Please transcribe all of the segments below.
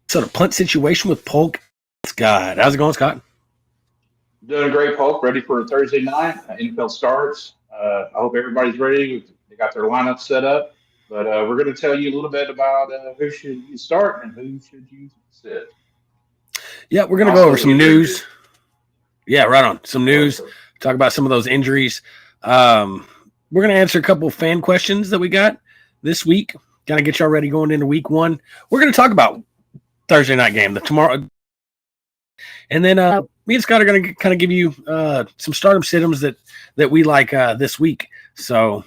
So the punt situation with Polk, Scott. How's it going, Scott? Doing great, Polk. Ready for a Thursday night. NFL starts. I hope everybody's ready. They got their lineup set up. But we're going to tell you a little bit about who should you start and who should you sit. Yeah, we're And gonna go over also some injury news. news. Yeah, right on. Some news. Perfect. Talk about some of those injuries. We're gonna answer a couple of fan questions that we got this week. Kind of get y'all ready going into week one. We're gonna talk about Thursday night game, the tomorrow, and then me and Scott are gonna kind of give you some stardom situms that we like this week. So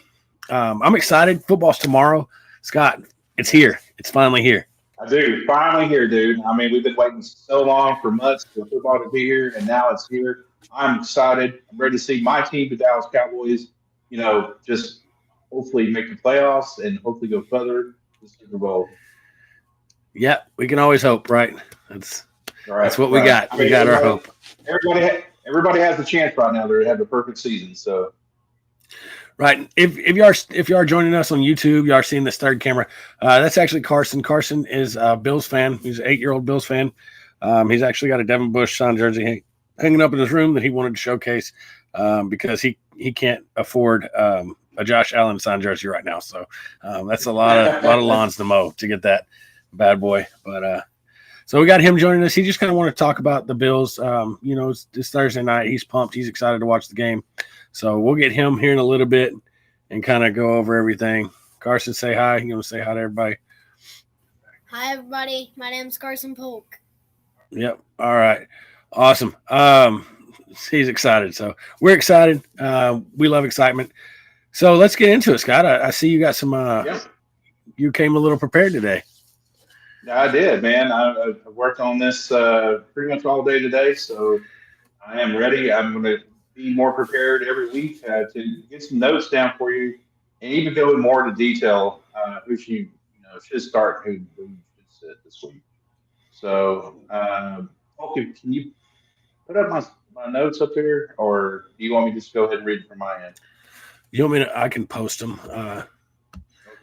I'm excited. Football's tomorrow. Scott, it's here. It's finally here. I do. Finally here, dude. I mean, we've been waiting so long for months for football to be here, and now it's here. I'm excited. I'm ready to see my team, the Dallas Cowboys, just hopefully make the playoffs and hopefully go further to the Super Bowl. Yeah, we can always hope, right? That's Right, what we right. got. I We mean, got our hope. everybody has the chance right now to have the perfect season. So Right. If you are joining us on YouTube, you are seeing this third camera. That's actually Carson. Carson is a Bills fan. He's an 8-year-old Bills fan. He's actually got a Devin Bush signed jersey hanging up in his room that he wanted to showcase because he can't afford a Josh Allen signed jersey right now. So that's a lot of lawns to mow to get that bad boy. But so we got him joining us. He just kind of wanted to talk about the Bills. It's Thursday night. He's pumped. He's excited to watch the game. So we'll get him here in a little bit and kind of go over everything. Carson, say hi. You want to say hi to everybody? Hi, everybody. My name's Carson Polk. Yep. All right. Awesome. He's excited. So we're excited. We love excitement. So let's get into it, Scott. I see you got some you came a little prepared today. I did, man. I worked on this pretty much all day today, so I am ready. I'm going to be more prepared every week to get some notes down for you, and even go in more into detail who should start, who should sit this week. So, okay, can you put up my notes up here, or do you want me to just go ahead and read it from my end? You want me to? I can post them.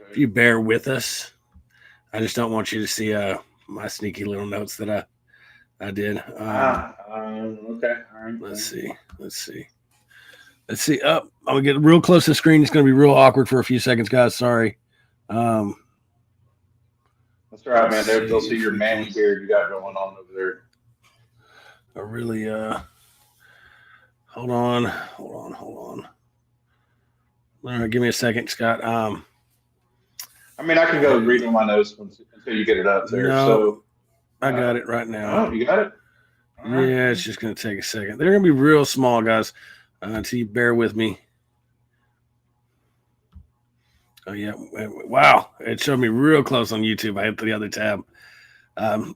If you bear with us, I just don't want you to see my sneaky little notes that I did. Okay. All right. Let's see. Up. I'm gonna get real close to the screen. It's gonna be real awkward for a few seconds, guys. Sorry. That's all right, man. They'll see your manly beard you got going on over there. I really hold on. All right, give me a second, Scott. I mean, I can go reading my notes until you get it up there. No, So I got it right now. oh, you got it. All right. Yeah, it's just gonna take a second. They're gonna be real small, guys. Until you bear with me. Oh yeah! Wow, it showed me real close on YouTube. I hit the other tab.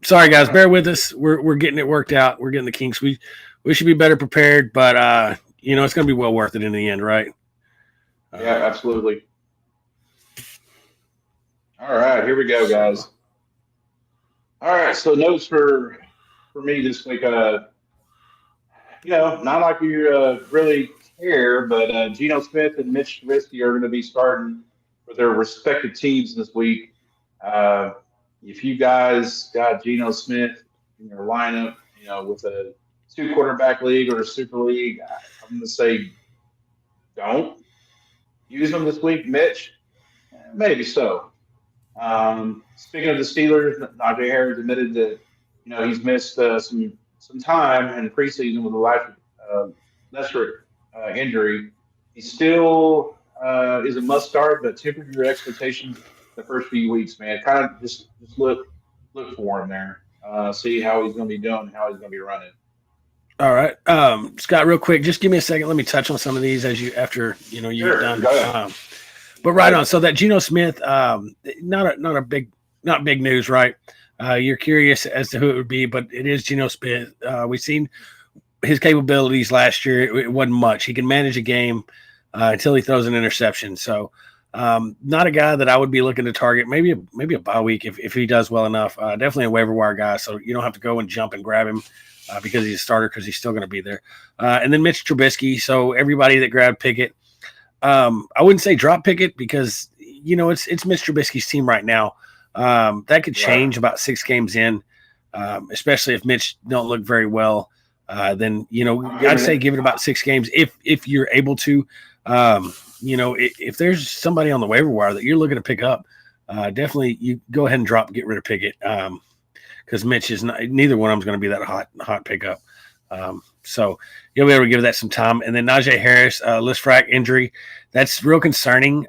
Sorry, guys. Bear with us. We're getting it worked out. We're getting the kinks. We should be better prepared, but it's gonna be well worth it in the end, right? Yeah, absolutely. All right, here we go, guys. All right, so notes for me this week. Not like you really care, but Geno Smith and Mitch Trubisky are going to be starting for their respective teams this week. If you guys got Geno Smith in your lineup, with a 2 quarterback league or a super league, I'm going to say don't use them this week. Mitch, maybe so. Speaking of the Steelers, Najee Harris admitted that he's missed some time in preseason with a lesser injury. He still is a must start, but temper your expectations the first few weeks, man. Kind of just look for him there. See how he's going to be doing, how he's going to be running. All right, Scott. Real quick, just give me a second. Let me touch on some of these after you're Sure, done. go ahead. But right on. So that Geno Smith, not big news, right? You're curious as to who it would be, but it is Geno Smith. We've seen his capabilities last year. It wasn't much. He can manage a game until he throws an interception. So not a guy that I would be looking to target. Maybe a bye week if he does well enough. Definitely a waiver wire guy. So you don't have to go and jump and grab him because he's a starter, because he's still going to be there. And then Mitch Trubisky. So everybody that grabbed Pickett, I wouldn't say drop Pickett, because it's Mitch Trubisky's team right now. That could change about 6 games in. especially if Mitch don't look very well. Then I'd say give it about 6 games if you're able to. If there's somebody on the waiver wire that you're looking to pick up, definitely you go ahead and get rid of Pickett, because Mitch is not. Neither one of them is going to be that hot pickup. So you'll be able to give that some time. And then Najee Harris, Lisfranc injury, that's real concerning.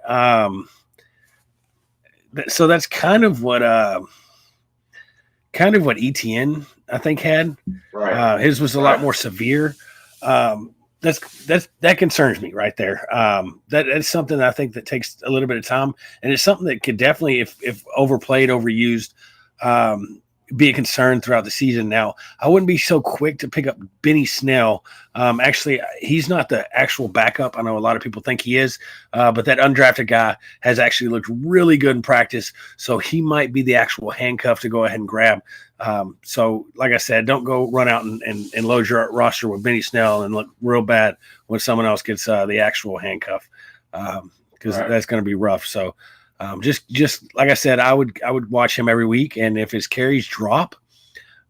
So that's kind of what ETN I think had. Right. His was a lot more severe. That concerns me right there. That's something that I think that takes a little bit of time, and it's something that could definitely, if overplayed, overused, be a concern throughout the season. Now, I wouldn't be so quick to pick up Benny Snell. Actually, he's not the actual backup. I know a lot of people think he is, but that undrafted guy has actually looked really good in practice, so he might be the actual handcuff to go ahead and grab. So, like I said, don't go run out and load your roster with Benny Snell and look real bad when someone else gets the actual handcuff, because that's going to be rough. So, just like I said, I would watch him every week, and if his carries drop,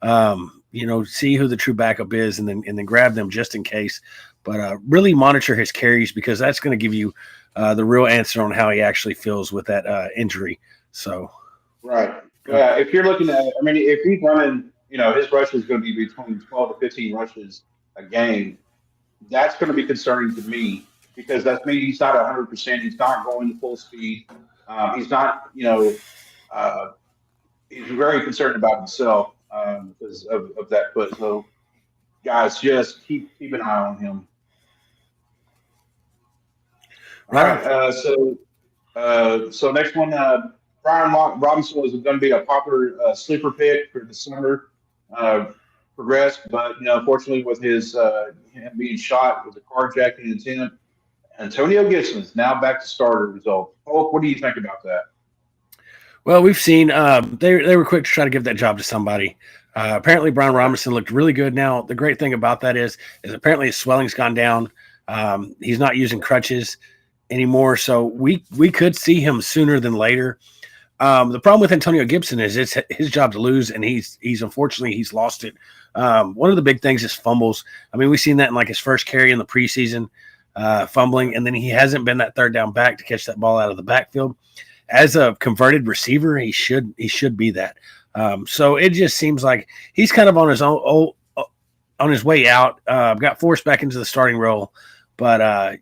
see who the true backup is, and then grab them just in case. But really monitor his carries, because that's going to give you the real answer on how he actually feels with that injury. So, right. Yeah, if you're looking at, if he's running, his rush is going to be between 12 to 15 rushes a game. That's going to be concerning to me, because that means he's not 100%. He's not going to full speed. He's not, he's very concerned about himself because of that foot. So, guys, just keep an eye on him. Right. All right. So next one, Brian Robinson was going to be a popular sleeper pick for the summer. Progressed, but unfortunately, with his him being shot with a carjacking attempt, Antonio Gibson is now back to starter result. Polk, what do you think about that? Well, we've seen they were quick to try to give that job to somebody. Apparently, Brian Robinson looked really good. Now, the great thing about that is apparently his swelling's gone down. He's not using crutches anymore, so we could see him sooner than later. The problem with Antonio Gibson is it's his job to lose, and he's unfortunately he's lost it. One of the big things is fumbles. We've seen that in like his first carry in the preseason, fumbling, and then he hasn't been that third down back to catch that ball out of the backfield. As a converted receiver, he should be that. So it just seems like he's kind of on his own, on his way out. Got forced back into the starting role, but I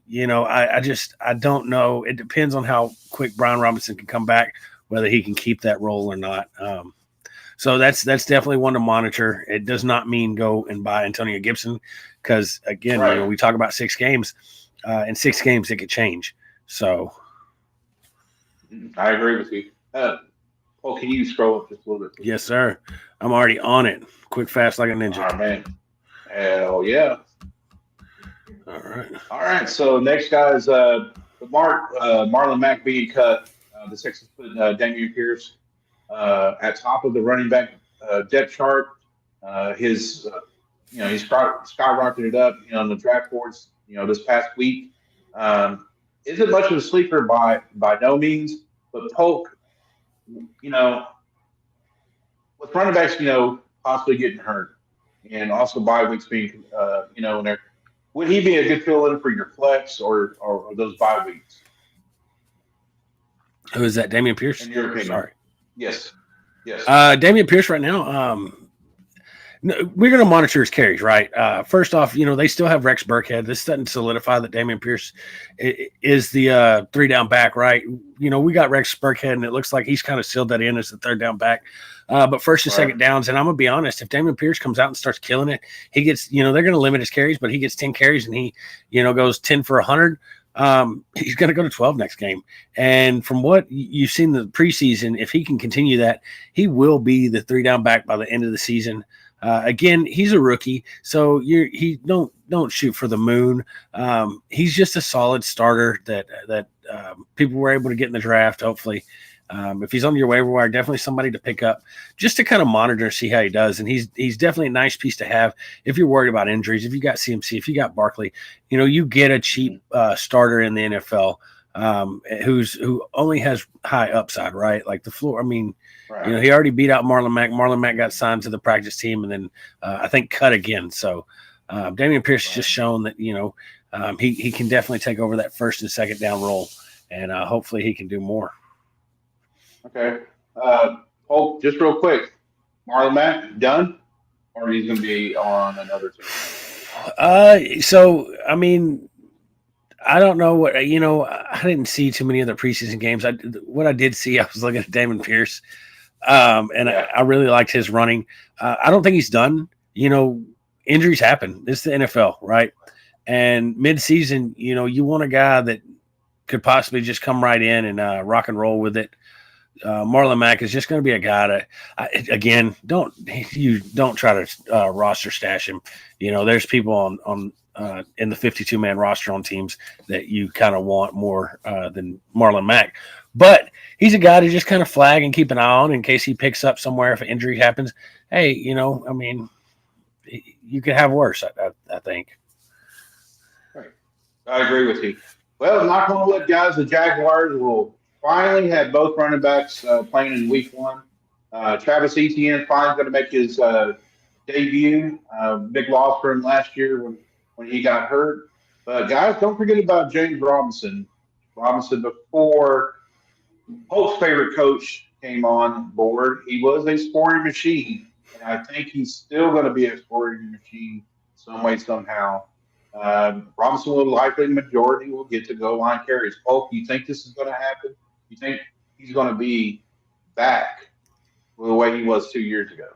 don't know. It depends on how quick Brian Robinson can come back, whether he can keep that role or not. So that's definitely one to monitor. It does not mean go and buy Antonio Gibson, because again, we talk about 6 games. In 6 games, it could change. So I agree with you. Well, can you scroll up just a little bit? Please? Yes, sir. I'm already on it. Quick, fast, like a ninja. All right, man. Hell yeah. All right. So next guy is Marlon Mack being cut. The Texans put Dameon Pierce at top of the running back depth chart. He's skyrocketed up, on the draft boards, this past week. Isn't much of a sleeper by no means, but Polk, with running backs, possibly getting hurt, and also bye weeks being, in there, would he be a good fill-in for your flex or those bye weeks? Who is that? Dameon Pierce? In your opinion? Sorry. Yes. Dameon Pierce right now. We're going to monitor his carries, right? First off, they still have Rex Burkhead. This doesn't solidify that Dameon Pierce is the 3-down back, right? We got Rex Burkhead, and it looks like he's kind of sealed that in as the 3rd-down back. But first and second downs, and I'm going to be honest, if Dameon Pierce comes out and starts killing it, he gets, they're going to limit his carries, but he gets 10 carries and he, goes 10 for 100. He's going to go to 12 next game. And from what you've seen the preseason, if he can continue that, he will be the 3-down back by the end of the season. Again, he's a rookie, so he don't shoot for the moon. He's just a solid starter that people were able to get in the draft. Hopefully, if he's on your waiver wire, definitely somebody to pick up just to kind of monitor, see how he does. And he's definitely a nice piece to have if you're worried about injuries. If you got CMC, if you got Barkley, you get a cheap starter in the NFL. who only has high upside, right? Like the floor. I mean, Right. he already beat out Marlon Mack. Marlon Mack got signed to the practice team and then I think cut again. So Damian Pierce has just shown that he can definitely take over that first and second down role, and hopefully he can do more. Okay. Polk, just real quick, Marlon Mack done, or he's going to be on another team? So I mean, I don't know what I didn't see too many other preseason games. What I did see, I was looking at Damon Pierce, and Yeah. I really liked his running. I don't think he's done. Injuries happen. This is the NFL, right? And mid-season, you want a guy that could possibly just come right in and rock and roll with it. Marlon Mack is just going to be a guy that, again, don't try to roster stash him. There's people on in the 52-man roster on teams that you kind of want more than Marlon Mack. But he's a guy to just kind of flag and keep an eye on in case he picks up somewhere if an injury happens. Hey, I mean, you could have worse, I think. Right. I agree with you. Well, not going to let guys. The Jaguars will finally have both running backs playing in Week 1. Travis Etienne finally going to make his debut. Big loss for him last year when he got hurt. But guys, don't forget about James Robinson. Robinson, before Polk's favorite coach came on board, he was a scoring machine, and I think he's still going to be a scoring machine some way, somehow. Robinson will likely majority will get to goal line carries. Polk, you think this is going to happen? You think he's going to be back the way he was 2 years ago?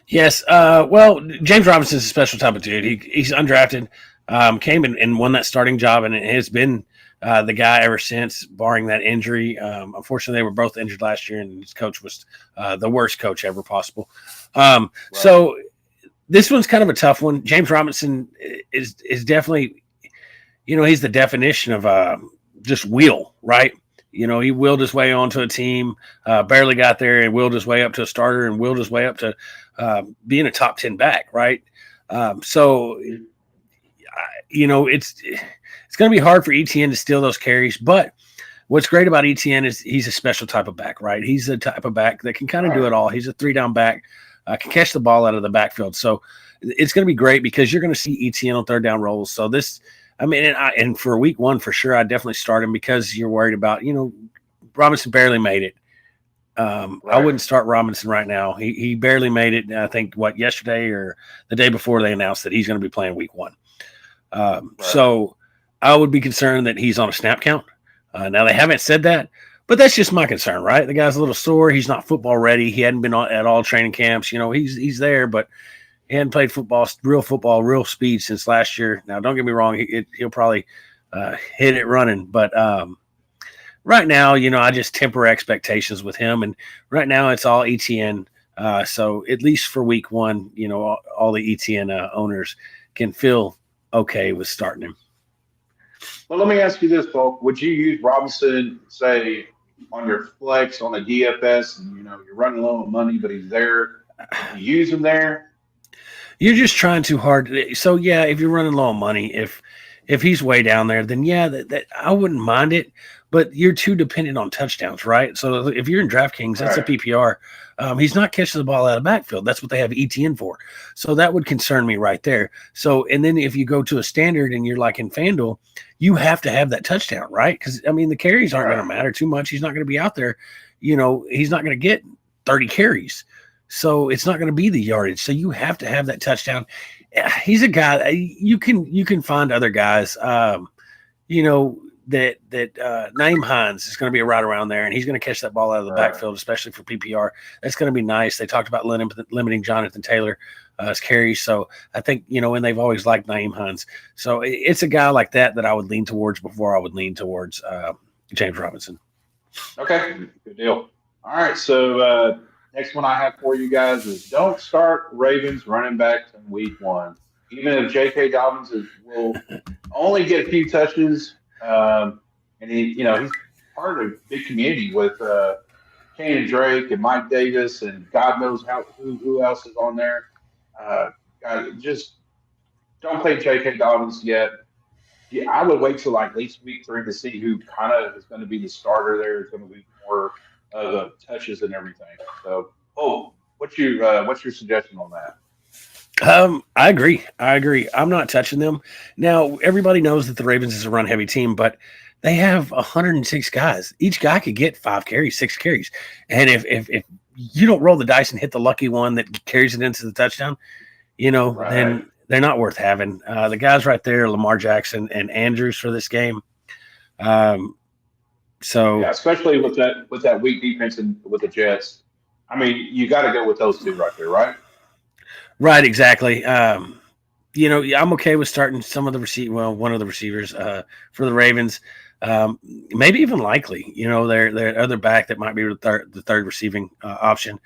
Yes. Well, James Robinson's a special type of dude. He's undrafted, came and won that starting job, and it has been the guy ever since, barring that injury. Unfortunately, they were both injured last year, and his coach was the worst coach ever possible. Right. So this one's kind of a tough one. James Robinson is definitely, he's the definition of just wheel, right? He willed his way onto a team, barely got there, and willed his way up to a starter, and willed his way up to being a top 10 back, right? So it's going to be hard for ETN to steal those carries, but what's great about ETN is he's a special type of back, right? He's the type of back that can kind of do it all. He's a 3-down back, can catch the ball out of the backfield. So it's going to be great because you're going to see ETN on 3rd down rolls. So this, I mean, and for Week 1, for sure, I definitely start him because you're worried about, Robinson barely made it. Right. I wouldn't start Robinson right now. He barely made it. I think yesterday or the day before they announced that he's going to be playing Week 1. Right. So I would be concerned that he's on a snap count. Now they haven't said that, but that's just my concern, right? The guy's a little sore. He's not football ready. He hadn't been at all training camps. He's there, but he hadn't played football, real speed since last year. Now, don't get me wrong. He'll probably hit it running, but right now, I just temper expectations with him. And right now it's all ETN. So at least for Week 1, all the ETN owners can feel okay with starting him. Well, let me ask you this, Polk. Would you use Robinson, say, on your flex on a DFS, and you're running low on money, but he's there? You use him there? You're just trying too hard. So yeah, if you're running low on money, if he's way down there, then yeah, that I wouldn't mind it. But you're too dependent on touchdowns, right? So if you're in DraftKings, that's a PPR. He's not catching the ball out of the backfield. That's what they have ETN for. So that would concern me right there. So, and then if you go to a standard and you're like in FanDuel, you have to have that touchdown, right? Because, the carries aren't going to matter too much. He's not going to be out there. He's not going to get 30 carries. So it's not going to be the yardage. So you have to have that touchdown. He's a guy you can find other guys, that Naeem Hines is going to be right around there, and he's going to catch that ball out of the backfield, especially for PPR. That's going to be nice. They talked about limiting Jonathan Taylor as carries. So I think, and they've always liked Naeem Hines. So it's a guy like that I would lean towards before I would lean towards James Robinson. Okay, good deal. All right, so next one I have for you guys is don't start Ravens running backs in Week 1. Even if J.K. Dobbins will only get a few touches, and he's part of a big community with Kenyon Drake and Mike Davis and God knows who else is on there. Just don't play J.K. Dobbins yet. Yeah, I would wait till like at least week 3 to see who kind of is going to be the starter there. It's going to be more of the touches and everything. So, what's your suggestion on that? I agree. I agree. I'm not touching them. Now, everybody knows that the Ravens is a run heavy team, but they have 106 guys. Each guy could get 5 carries, 6 carries. And if you don't roll the dice and hit the lucky one that carries it into the touchdown, Right. then they're not worth having. The guys right there, Lamar Jackson and Andrews for this game. Um, Yeah, so especially with that weak defense and with the Jets. I mean, you got to go with those two right there, right? right, exactly. I'm okay with starting some of the one of the receivers for the Ravens. Maybe even likely, their other back that might be the third receiving option.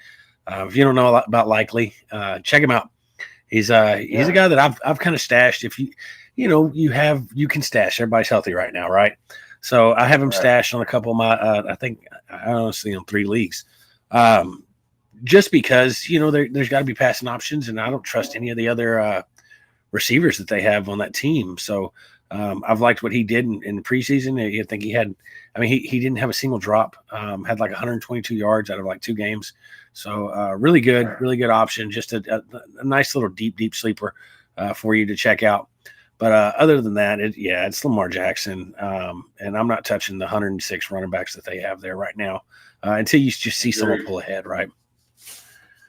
If you don't know a lot about likely, check him out. He's a Yeah. guy that I've kind of stashed. If you can stash. Everybody's healthy right now, right? So I have him Right. stashed on a couple of my. I think I honestly on 3 leagues. Um, just because there's got to be passing options, and I don't trust any of the other receivers that they have on that team. So I've liked what he did in the preseason. I think he had. I mean, he didn't have a single drop. Had like 122 yards out of like 2 games. So really good option. Just a nice little deep sleeper for you to check out. But other than that, it's Lamar Jackson, and I'm not touching the 106 running backs that they have there right now until you just see someone Agreed. pull ahead, right?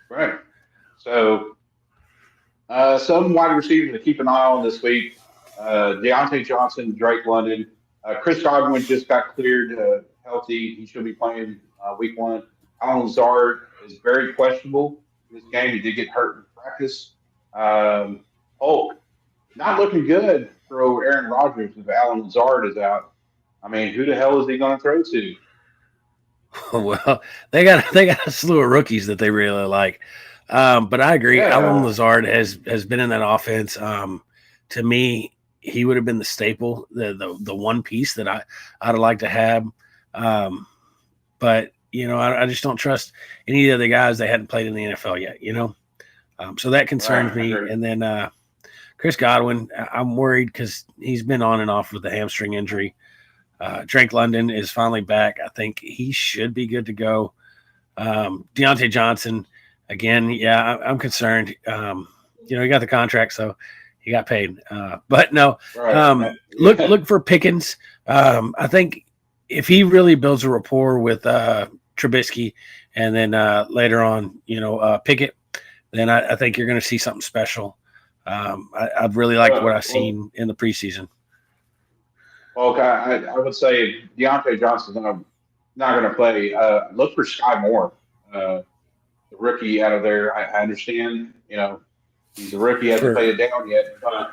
Right. So, some wide receivers to keep an eye on this week: Deontay Johnson, Drake London, Chris Godwin just got cleared healthy. He should be playing week 1. Alan Lazard is very questionable in this game. He did get hurt in practice. Polk not looking good for Aaron Rodgers if Alan Lazard is out. I mean, who the hell is he going to throw to? Well, they got a slew of rookies that they really like. But I agree. Alan Yeah, Lazard has been in that offense. To me, he would have been the staple, the one piece that I'd like to have. Um, but I just don't trust any of the guys that hadn't played in the NFL yet. So that concerns right. I me. agree. And then Chris Godwin, I'm worried because he's been on and off with the hamstring injury. Drake London is finally back. I think he should be good to go. Deontay Johnson, again, yeah, I'm concerned. He got the contract, so he got paid. But no, Right, right. look for Pickens. I think if he really builds a rapport with Trubisky, and then later on, Pickett, then I think you're going to see something special. I've really liked what I've Well, seen in the preseason. okay, I would say Deontay Johnson's not going to play. Look for Sky Moore, the rookie out of there. I understand, he's a rookie, hasn't For played it down yet, but I'm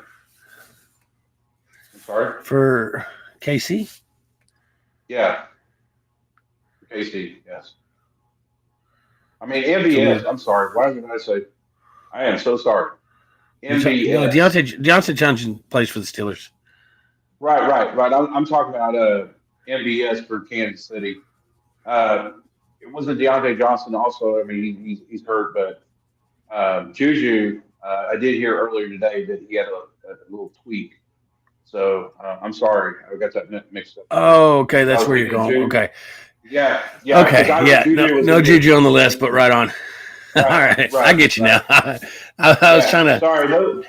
sorry. for KC. Yeah, KC, yes. I mean, So MVS, I'm sorry. Why did I say? I am so sorry. no, MVS. Deontay Johnson plays for the Steelers. Right. I'm talking about MVS for Kansas City. Uh, it wasn't Deontay Johnson also. I mean, he's hurt, but Juju, I did hear earlier today that he had a little tweak. So I'm sorry, I got that mixed up there. Oh, okay, I that's was where you're thinking going. Juju. Okay, Yeah, because okay, I know yeah. No, Juju was no going to get. juju on the list, but right on. All Right, right, I right, get you right. now. I was Yeah, trying to. sorry, no,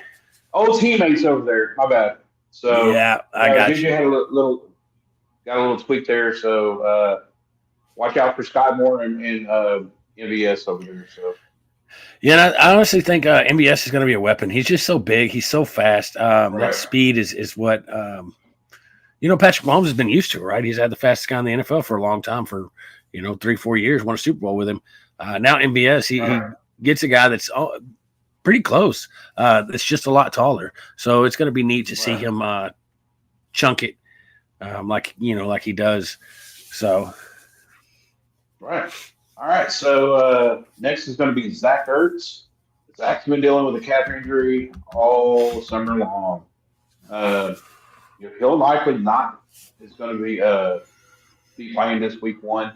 old teammates over there. My bad. So Yeah, I yeah, got Juju you. had a got a little tweak there. So watch out for Scott Moore and MVS over there. So Yeah, and I honestly think MBS is going to be a weapon. He's just so big. He's so fast. That right, speed is what Patrick Mahomes has been used to. Right? He's had the fastest guy in the NFL for a long time, for 3-4 years. Won a Super Bowl with him. Now MBS, he right, gets a guy that's pretty close. That's just a lot taller. So it's going to be neat to see right, him chunk it like he does. So right. All right. So next is going to be Zach Ertz. Zach's been dealing with a calf injury all summer long. Uh, he'll likely not is going to be playing this week 1.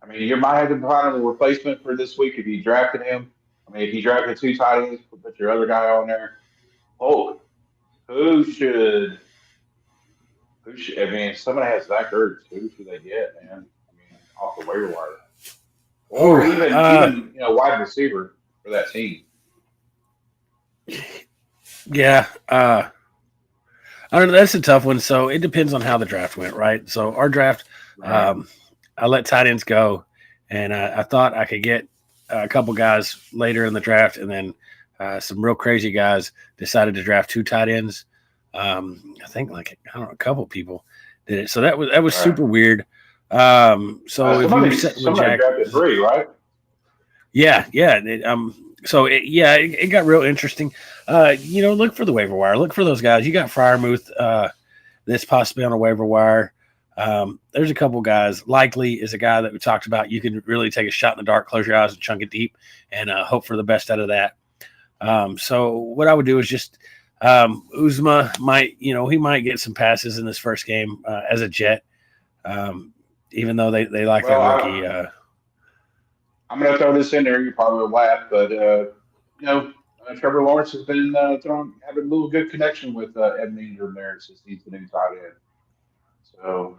I mean, you might have to find a replacement for this week if you drafted him. I mean, if you drafted 2 tight ends, put your other guy on there. Oh, who should If somebody has Zach Ertz, who should they get, man? I mean, off the waiver wire, or Oh, even wide receiver for that team. yeah. I don't know. That's a tough one. So it depends on how the draft went, right? So our draft, Right. I let tight ends go, and I thought I could get a couple guys later in the draft, and then some real crazy guys decided to draft 2 tight ends. I think a couple people did it. So that was Right. super weird. So if you were sitting with somebody Jack, drafted 3, right? yeah. It got real interesting. Look for the waiver wire. Look for those guys. You got Fryermuth that's possibly on a waiver wire. There's a couple guys. Likely is a guy that we talked about. You can really take a shot in the dark, close your eyes, and chunk it deep, and hope for the best out of that. So what I would do is just Uzma might get some passes in this first game as a Jet, even though they like their rookie. I'm going to throw this in there. You probably will laugh, but Trevor Lawrence has been having a little good connection with Evan Ingram there since he's the new tight end. So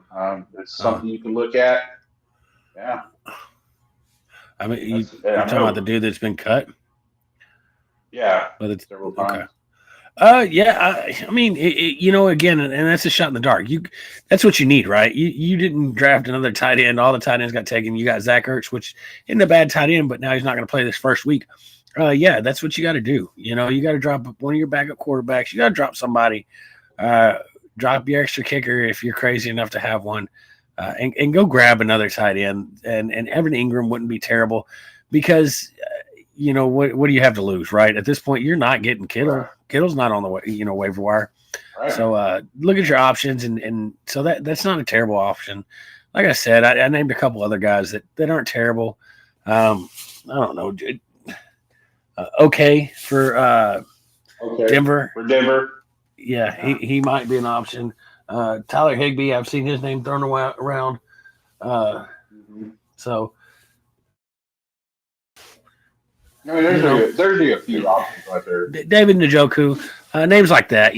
it's something you can look at. Yeah. I mean, you're talking about the dude that's been cut? Yeah. But it's several times. Okay. I mean, again, and that's a shot in the dark. That's what you need, right? You didn't draft another tight end. All the tight ends got taken. You got Zach Ertz, which isn't a bad tight end, but now he's not going to play this first week. That's what you got to do. You got to drop one of your backup quarterbacks. You got to drop somebody. Drop your extra kicker if you're crazy enough to have one, and go grab another tight end. And Evan Ingram wouldn't be terrible because what do you have to lose, right? At this point, you're not getting Kittle. Right. Kittle's not on the waiver wire. Right. So look at your options, and so that's not a terrible option. Like I said, I named a couple other guys that aren't terrible. I don't know. Okay for Denver. For Denver. Yeah, he might be an option. Tyler Higbee, I've seen his name thrown around. So. I mean, there's a few options right there. David Njoku, names like that,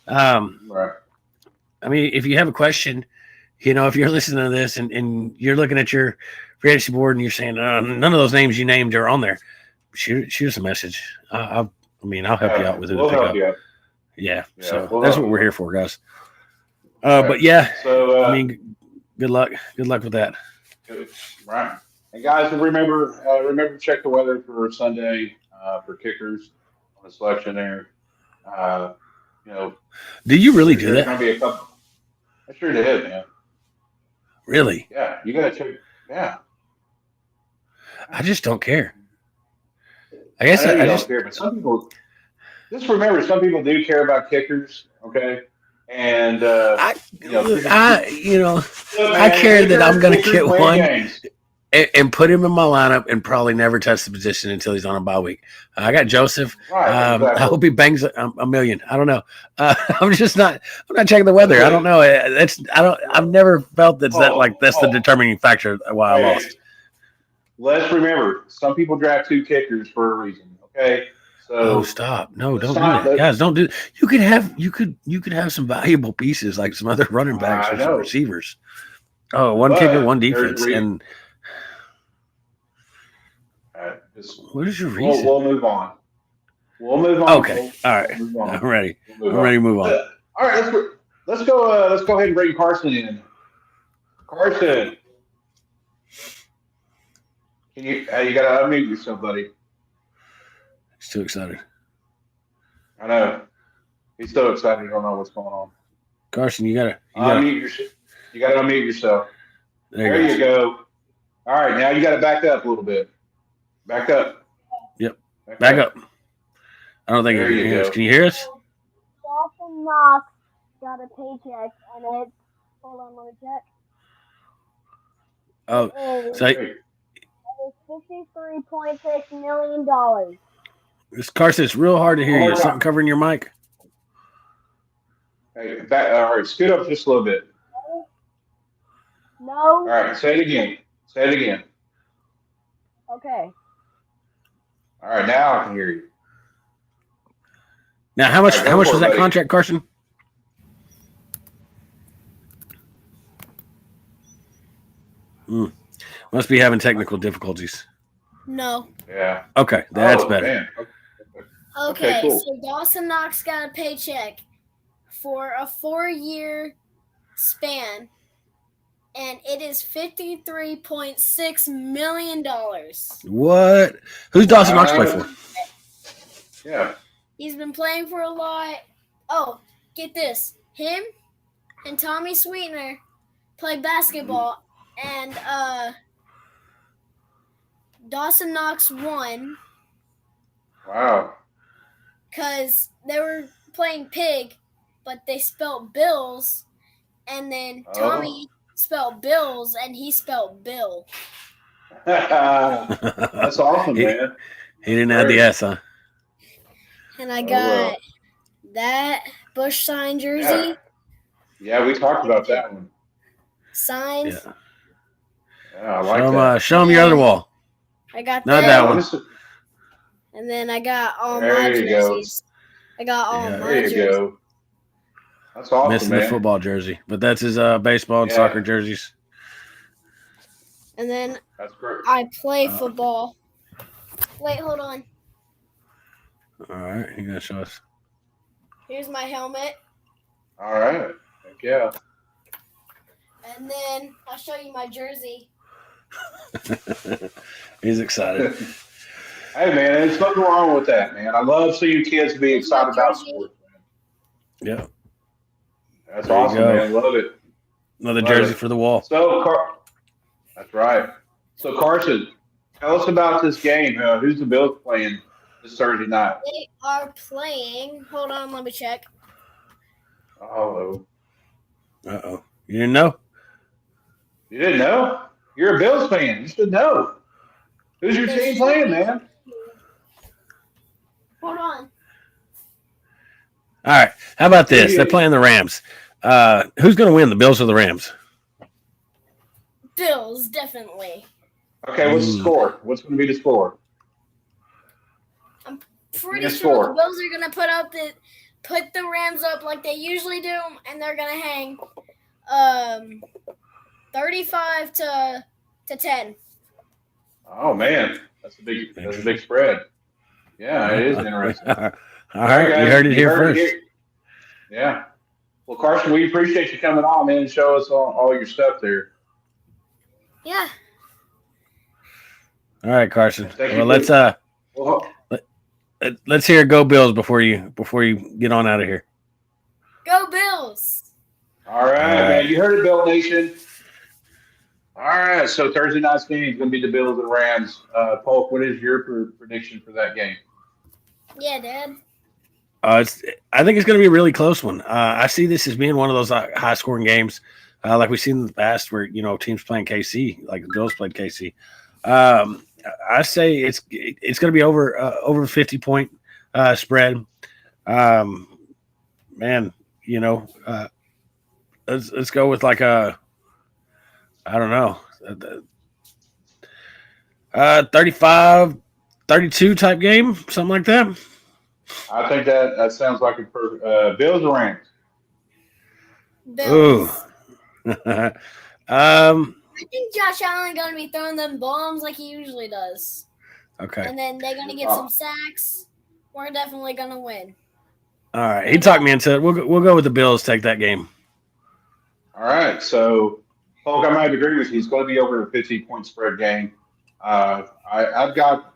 Right. I mean, if you have a question, if you're listening to this and you're looking at your fantasy board and you're saying none of those names you named are on there, shoot us a message. I'll help you out with it. We'll help you out. Yeah, so that's what we're here for, guys. But yeah, so I mean, good luck with that. Right. And guys, remember to check the weather for Sunday for kickers on the selection there. Do you really do that? There's going to be a couple. I sure did, man. Really? Yeah, you got to check. Yeah. I just don't care. I guess I don't care, but some people. Just remember, some people do care about kickers. Okay. And I care that I'm going to get one and put him in my lineup and probably never touch the position until he's on a bye week. I got Joseph. Right, exactly. I hope he bangs a million. I don't know. I'm not checking the weather. I don't know. I've never felt that's the determining factor why I lost. Let's remember, some people draft 2 kickers for a reason. Okay. So stop! No, don't do that, guys. Don't do. You could have some valuable pieces like some other running backs or some receivers. One kicker, one defense, and what is your reason? We'll move on. Okay, all right. I'm ready. I'm ready to move on. All right, let's go. Let's go ahead and bring Carson in. Carson, can you got to unmute yourself, buddy. He's too excited. I know. He's so excited. You don't know what's going on. Carson, you gotta unmute yourself. There you go. All right, now you got to back up a little bit. Back up. Yep. Back up. I don't think you can hear us. Can you hear us? Dawson Knox got a paycheck, and it's hold on, let me check. Oh, so $53.6 million. This Carson, it's real hard to hear you. Something covering your mic? Hey, all right, scoot up just a little bit. No. All right, say it again. Okay. All right, now I can hear you. Now, how much was that contract, Carson? Must be having technical difficulties. No. Yeah. Okay, that's Oh, better. man. Okay, cool. so Dawson Knox got a paycheck for a 4-year span, and it is $53.6 million. What? Who's Dawson Knox play for? Yeah. He's been playing for a lot. Oh, get this. Him and Tommy Sweetener play basketball, and Dawson Knox won Wow. because they were playing pig, but they spelled Bills, and then Tommy spelled Bills, and he spelled Bill. That's awesome, man. He didn't have the S, huh? And I got that Bush signed jersey. Yeah, we talked about that one. Signed. Yeah, I like that. Show him your other wall. I got Not that one. And then I got all There my you jerseys. I got all my jerseys. There you go. That's awesome, Missing man. the football jersey, but that's his baseball and soccer jerseys. And then that's great. I play football. Wait, hold on. All right, you're gonna show us. Here's my helmet. All right. Heck yeah. And then I'll show you my jersey. He's excited. Hey, man, there's nothing wrong with that, man. I love seeing kids be excited about sports, man. Yeah. That's awesome, man. Love it. Another jersey for the wall. So, that's right. So, Carson, tell us about this game. Who's the Bills playing this Thursday night? They are playing. Hold on, let me check. Oh. Uh-oh. You didn't know? You didn't know? You're a Bills fan. You should know. Who's your team playing, man? Hold on. All right. How about this? They're playing the Rams. Who's going to win, the Bills or the Rams? Bills, definitely. Okay, what's the score? What's going to be the score? I'm pretty sure the Bills are going to put the Rams up like they usually do, and they're going to hang 35 to 10. Oh man, that's a big spread. Yeah, it is interesting. All right, guys, you heard it here first. Yeah. Well, Carson, we appreciate you coming on, man, and show us all your stuff there. Yeah. All right, Carson. Well, let's hear "Go Bills" before you get on out of here. Go Bills! All right, man. You heard it, Bill Nation. All right, so Thursday night's game is going to be the Bills and Rams. Polk, what is your prediction for that game? Yeah, Dad. I think it's going to be a really close one. I see this as being one of those high-scoring games, like we've seen in the past, where teams playing KC, like the Bills played KC. I say it's going to be over 50-point spread. Man, let's go with like a. I don't know, 35, 32 type game, something like that. I think that sounds like a perfect Bills or Rams. Bills. Ooh. I think Josh Allen going to be throwing them bombs like he usually does. Okay. And then they're going to get some sacks. We're definitely going to win. All right. He talked me into it. We'll go with the Bills, take that game. All right. So, Polk, I might agree with you. It's going to be over a 50-point spread game. I've got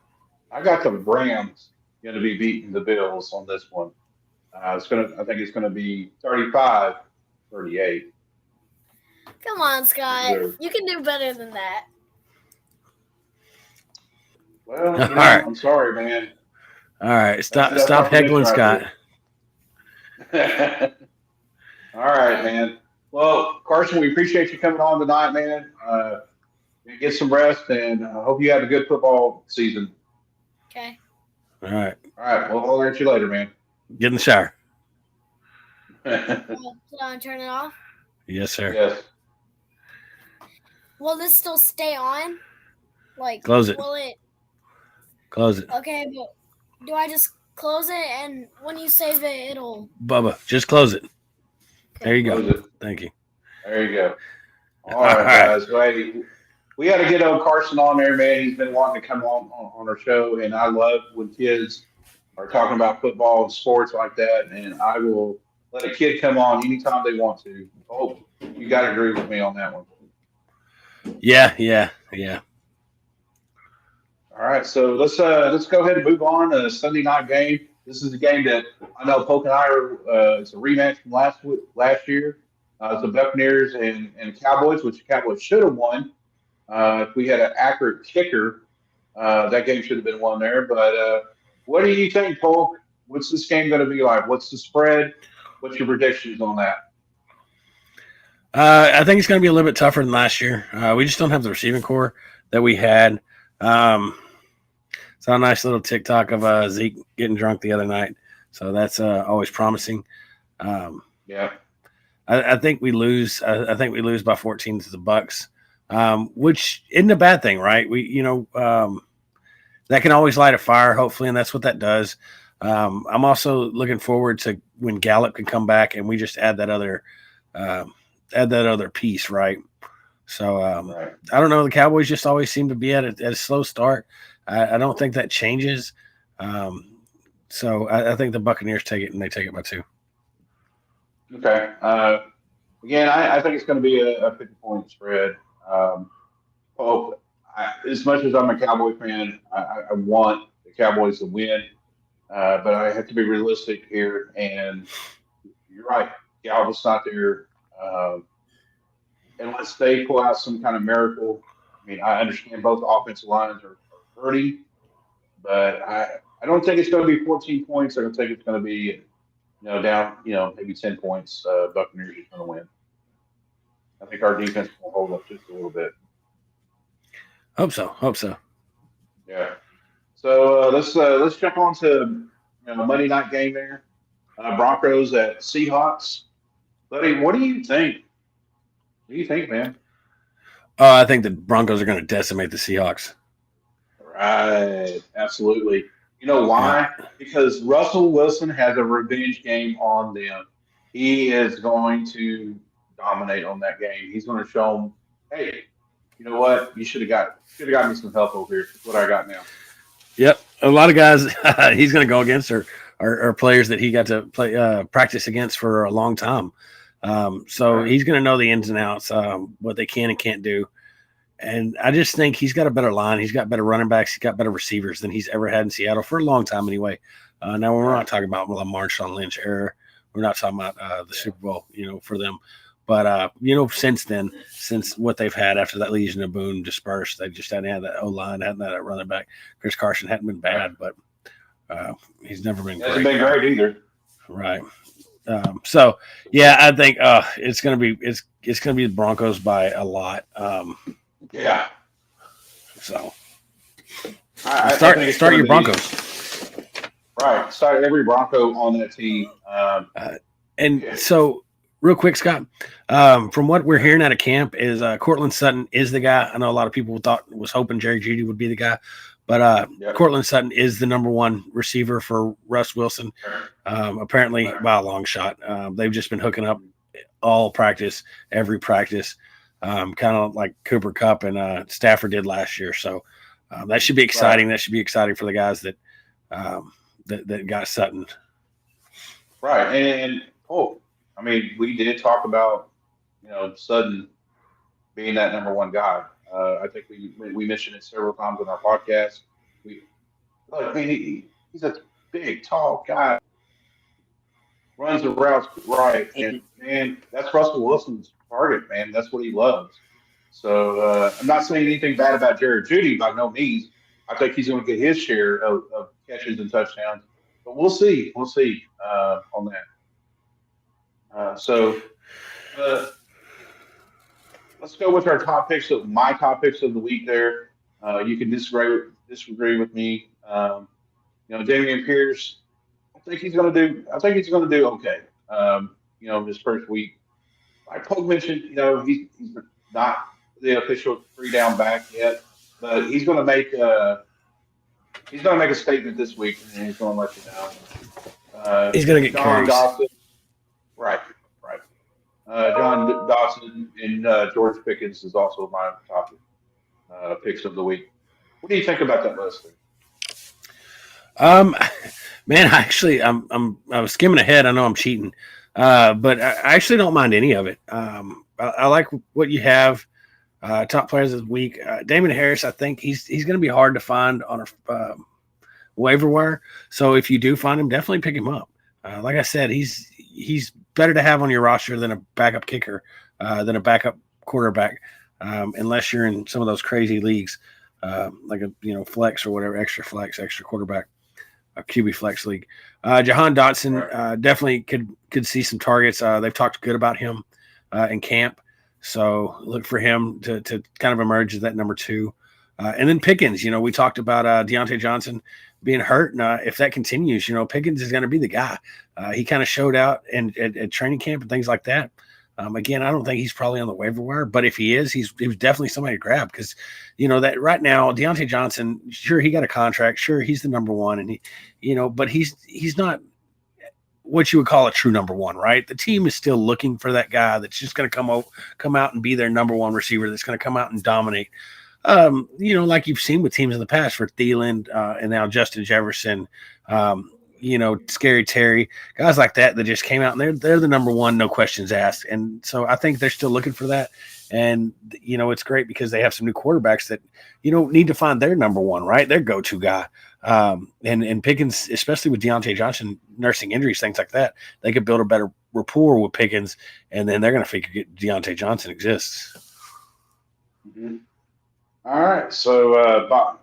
the Rams going to be beating the Bills on this one. I think it's going to be 35-38. Come on, Scott. You can do better than that. Well, right. I'm sorry, man. All right. Stop heckling Scott. All right, man. Well, Carson, we appreciate you coming on tonight, man. Get some rest, and I hope you have a good football season. Okay. All right. All right. Well, I'll let you later, man. Get in the shower. Turn it off? Yes, sir. Yes. Will this still stay on? Close it. Will it? Close it. Okay, but do I just close it, and when you save it, it'll... Bubba, just close it. Okay. There you go. Thank you. There you go. All right, guys. Well, we got to get old Carson on there, man. He's been wanting to come on our show, and I love when kids are talking about football and sports like that. And I will let a kid come on anytime they want to. Oh, you got to agree with me on that one. Yeah. All right, so let's go ahead and move on. Sunday night game. This is a game that I know Polk and I are. It's a rematch from last year. It's the Buccaneers and Cowboys, which the Cowboys should have won. If we had an accurate kicker, that game should have been won there. But what do you think, Polk? What's this game going to be like? What's the spread? What's your predictions on that? I think it's going to be a little bit tougher than last year. We just don't have the receiving core that we had. Saw a nice little TikTok of Zeke getting drunk the other night, so that's always promising. Yeah, I think we lose. I think we lose by 14 to the Bucks, which isn't a bad thing, right? That can always light a fire, hopefully, and that's what that does. I'm also looking forward to when Gallup can come back and we just add that other piece, right? So right. I don't know. The Cowboys just always seem to be at a slow start. I don't think that changes. So I think the Buccaneers take it, and they take it by 2. Okay. Again, I think it's going to be a 50-point spread. Polk, as much as I'm a Cowboy fan, I want the Cowboys to win, but I have to be realistic here. And you're right, Galvin's not there. Unless they pull out some kind of miracle. I mean, I understand both offensive lines are hurting, but I don't think it's going to be 14 points. I don't think it's going to be down maybe 10 points. Buccaneers is going to win. I think our defense will hold up just a little bit. Hope so. Yeah. So let's jump on to the Monday night game there. Broncos at Seahawks. Buddy, what do you think? What do you think, man? I think the Broncos are going to decimate the Seahawks. Right. Absolutely. You know why? Yeah. Because Russell Wilson has a revenge game on them. He is going to dominate on that game. He's going to show them, hey, you know what? You should have got me some help over here. That's what I got now. Yep. A lot of guys he's going to go against are players that he got to play practice against for a long time. So he's going to know the ins and outs, what they can and can't do. And I just think he's got a better line. He's got better running backs. He's got better receivers than he's ever had in Seattle for a long time anyway. Now, we're not talking about the Marshawn Lynch era. We're not talking about the Super Bowl, for them. But, since then, since what they've had after that Legion of Boom dispersed, they just hadn't had that O-line, hadn't had that running back. Chris Carson hadn't been bad, but he's never been great. Hasn't been great either. Right. So yeah, I think it's gonna be the Broncos by a lot. Yeah. So start your Broncos. Right. Start every Bronco on that team. So real quick, Scott, from what we're hearing out of camp is Cortland Sutton is the guy. I know a lot of people was hoping Jerry Jeudy would be the guy. But Cortland Sutton is the number one receiver for Russ Wilson, apparently by a long shot. They've just been hooking up all practice, every practice, kind of like Cooper Kupp and Stafford did last year. So that should be exciting. Right. That should be exciting for the guys that got Sutton. Right. And I mean, we did talk about, Sutton being that number one guy. I think we mentioned it several times on our podcast. He's a big, tall guy, runs the routes right, and man, that's Russell Wilson's target, man. That's what he loves. So I'm not saying anything bad about Jerry Jeudy by no means. I think he's going to get his share of catches and touchdowns, but we'll see. We'll see on that. Let's go with our top picks. My top picks of the week. There, you can disagree with me. Damian Pierce. I think he's going to do okay. His first week. Like Polk mentioned, he's not the official 3-down back yet, but he's going to make a statement this week, and he's going to let you know. He's going to get John carries. Dawson. Right. John Dawson and George Pickens is also my topic. picks of the week. What do you think about that list? Um, man, I was skimming ahead. I know I'm cheating, but I actually don't mind any of it. I like what you have. Top players of the week, Damon Harris. I think he's going to be hard to find on a waiver wire. So if you do find him, definitely pick him up. Like I said, he's better to have on your roster than a backup kicker, than a backup quarterback, unless you're in some of those crazy leagues, like a flex or whatever, extra flex, extra quarterback, a QB flex league. Jahan Dotson definitely could see some targets. They've talked good about him in camp, so look for him to kind of emerge as that number 2. And then Pickens, we talked about Deontay Johnson being hurt. And if that continues, Pickens is going to be the guy. He kind of showed out at training camp and things like that. Again, I don't think he's probably on the waiver wire, but if he is, he was definitely somebody to grab because, that right now, Deontay Johnson, sure, he got a contract. Sure, he's the number 1. And but he's not what you would call a true number 1, right? The team is still looking for that guy that's just going to come out and be their number 1 receiver that's going to come out and dominate. Like you've seen with teams in the past for Thielen and now Justin Jefferson, Scary Terry, guys like that just came out and they're the number 1, no questions asked. And so I think they're still looking for that. And, it's great because they have some new quarterbacks that, need to find their number 1, right? Their go-to guy. And Pickens, especially with Deontay Johnson nursing injuries, things like that, they could build a better rapport with Pickens, and then they're going to figure Deontay Johnson exists. Mm-hmm. All right. So,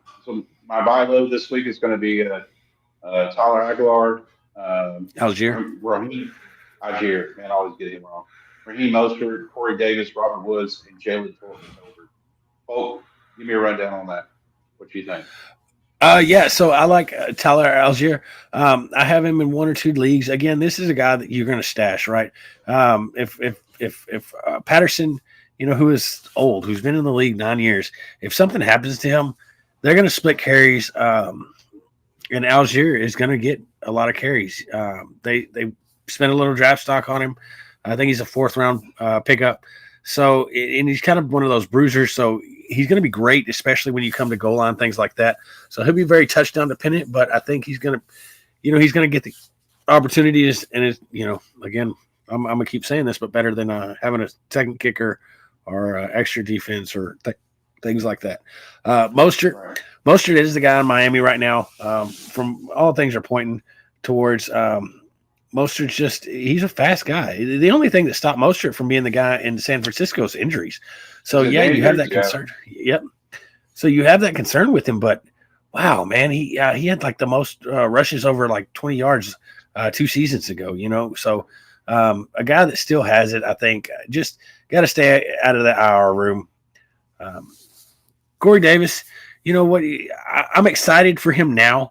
my buy low this week is going to be Tyler Aguilar, Algier. Raheem Algier. Man, I always get him wrong. Raheem Mostert, Corey Davis, Robert Woods, and Jalen Thornton. Polk, give me a rundown on that. What do you think? Yeah, so I like Tyler Algier. I have him in 1 or 2 leagues. Again, this is a guy that you're going to stash, right? If Patterson, who is old, who's been in the league 9 years, if something happens to him, they're going to split carries, and Algier is going to get a lot of carries. They spent a little draft stock on him. I think he's a 4th round pickup. So, and he's kind of one of those bruisers. So he's going to be great, especially when you come to goal line, things like that. So he'll be very touchdown dependent, but I think he's going to, he's going to get the opportunities. And it's, again, I'm going to keep saying this, but better than having a second kicker or extra defense or things like that. Mostert is the guy in Miami right now. From all things are pointing towards Mostert's he's a fast guy. The only thing that stopped Mostert from being the guy in San Francisco is injuries. So, you have that concern. Yep. So you have that concern with him, but wow, man, he had like the most rushes over like 20 yards 2 seasons ago, So a guy that still has it, I think, just got to stay out of the IR room. Corey Davis, you know what? I'm excited for him now.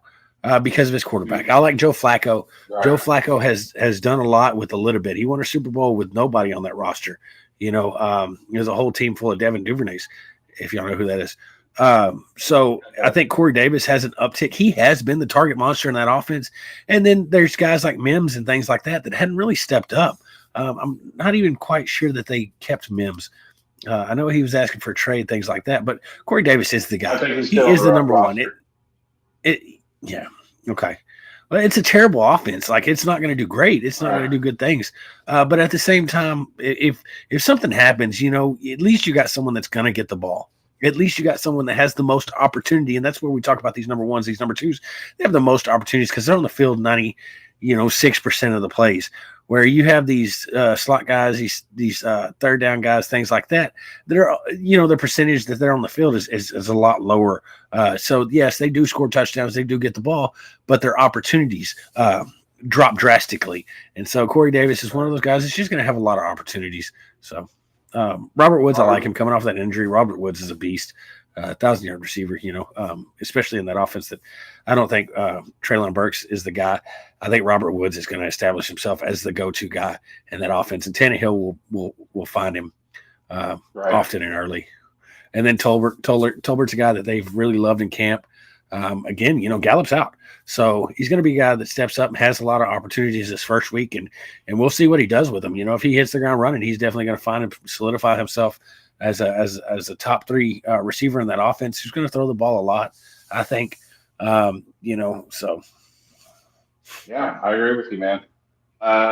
Because of his quarterback. I like Joe Flacco. Right. Joe Flacco has done a lot with a little bit. He won a Super Bowl with nobody on that roster. There's a whole team full of Devin Duvernays, if y'all know who that is. So I think Corey Davis has an uptick. He has been the target monster in that offense. And then there's guys like Mims and things like that hadn't really stepped up. I'm not even quite sure that they kept Mims. I know he was asking for a trade, things like that, but Corey Davis is the guy. He is the number 1. Yeah. Okay. Well, it's a terrible offense. Like, it's not going to do great. It's not going to do good things. But at the same time, if something happens, at least you got someone that's going to get the ball. At least you got someone that has the most opportunity. And that's where we talk about these number 1s, these number 2s. They have the most opportunities because they're on the field 6% of the plays. Where you have these slot guys, these third down guys, things like that, are, the percentage that they're on the field is a lot lower. So, yes, they do score touchdowns. They do get the ball, but their opportunities drop drastically. And so Corey Davis is one of those guys that's just going to have a lot of opportunities. So Robert Woods, I like him coming off that injury. Robert Woods is a beast. 1,000-yard receiver, especially in that offense that I don't think Treylon Burks is the guy. I think Robert Woods is going to establish himself as the go-to guy in that offense, and Tannehill will find him often and early. And then Tolbert's a guy that they've really loved in camp. Again, Gallup's out. So he's going to be a guy that steps up and has a lot of opportunities this first week, and we'll see what he does with them. If he hits the ground running, he's definitely going to find and solidify himself as a top 3 receiver in that offense. Who's going to throw the ball a lot, I think. So Yeah, I agree with you, man.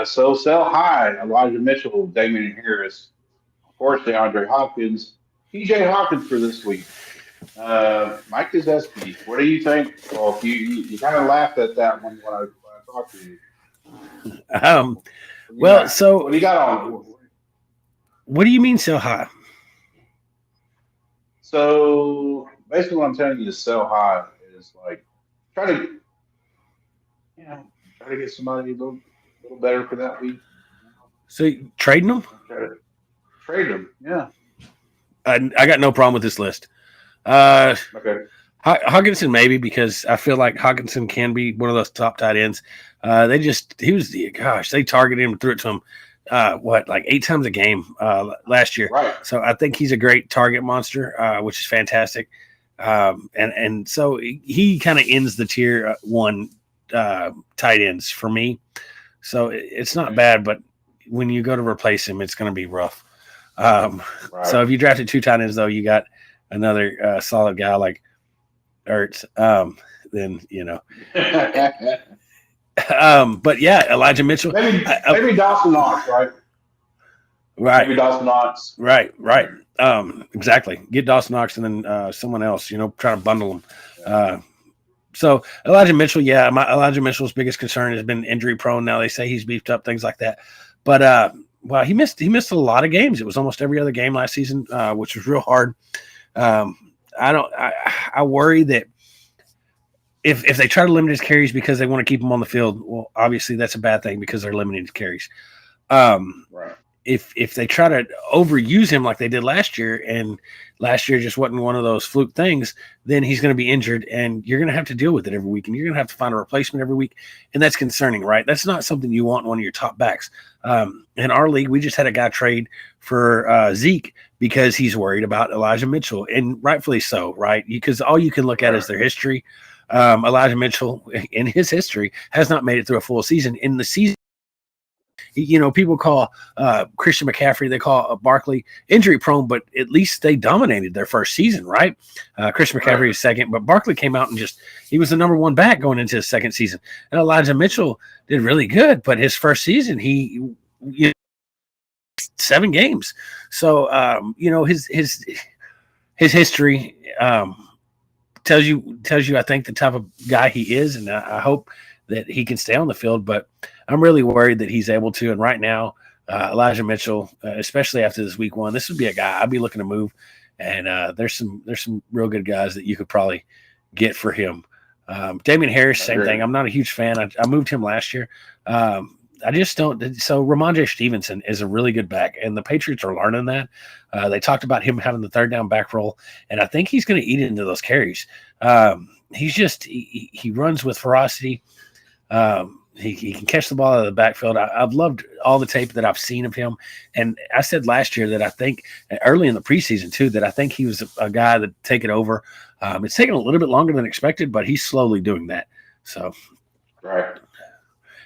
So sell high, Elijah Mitchell, Damian Harris, of course, DeAndre Hopkins, TJ Hawkins for this week. Mike Gillespie, what do you think? Well, you kind of laughed at that one when I talked to you. um, What do you well, got? so What do you got on? what do you mean sell high? So basically, what I'm telling you to sell high is like try to try to get somebody a little better for that week. So trading them? Try to trade them. Yeah. I got no problem with this list. Uh, Okay. Hawkinson maybe, because I feel like Hawkinson can be one of those top tight ends. They targeted him and threw it to him. Like 8 times a game last year. Right. So I think he's a great target monster, which is fantastic. And so he kind of ends the tier 1 tight ends for me. So it's not bad, but when you go to replace him, it's going to be rough. Right. So if you drafted 2 tight ends, though, you got another solid guy like Ertz. Then but yeah, Elijah Mitchell. Maybe Dawson Knox, right? Right. Maybe Dawson Knox. Right. Exactly. Get Dawson Knox and then someone else, try to bundle them. So Elijah Mitchell, Elijah Mitchell's biggest concern has been injury prone. Now they say he's beefed up, things like that. But he missed a lot of games. It was almost every other game last season, which was real hard. I worry that if they try to limit his carries because they want to keep him on the field, well, obviously that's a bad thing because they're limiting his carries. Right. If they try to overuse him like they did last year, and last year just wasn't one of those fluke things, then he's going to be injured, and you're going to have to deal with it every week, and you're going to have to find a replacement every week, and that's concerning, right? That's not something you want in one of your top backs. In our league, we just had a guy trade for Zeke because he's worried about Elijah Mitchell, and rightfully so, right? Because all you can look at is their history. Elijah Mitchell, in his history, has not made it through a full season. In the season, people call Christian McCaffrey, they call Barkley injury prone, but at least they dominated their first season, right? Christian McCaffrey is second, but Barkley came out and he was the number 1 back going into his second season. And Elijah Mitchell did really good, but his first season, he 7 games. So, his history tells you, I think, the type of guy he is, and I hope that he can stay on the field, but I'm really worried that he's able to. And right now, Elijah Mitchell, especially after this week 1, this would be a guy I'd be looking to move. And there's some real good guys that you could probably get for him. Damian Harris, same thing. I'm not a huge fan. I moved him last year. I just don't. So Ramondre Stevenson is a really good back, and the Patriots are learning that. They talked about him having the third down back role, and I think he's going to eat into those carries. He runs with ferocity. He can catch the ball out of the backfield. I've loved all the tape that I've seen of him. And I said last year that I think early in the preseason too, that I think he was a guy that take it over. It's taken a little bit longer than expected, but he's slowly doing that. So, right.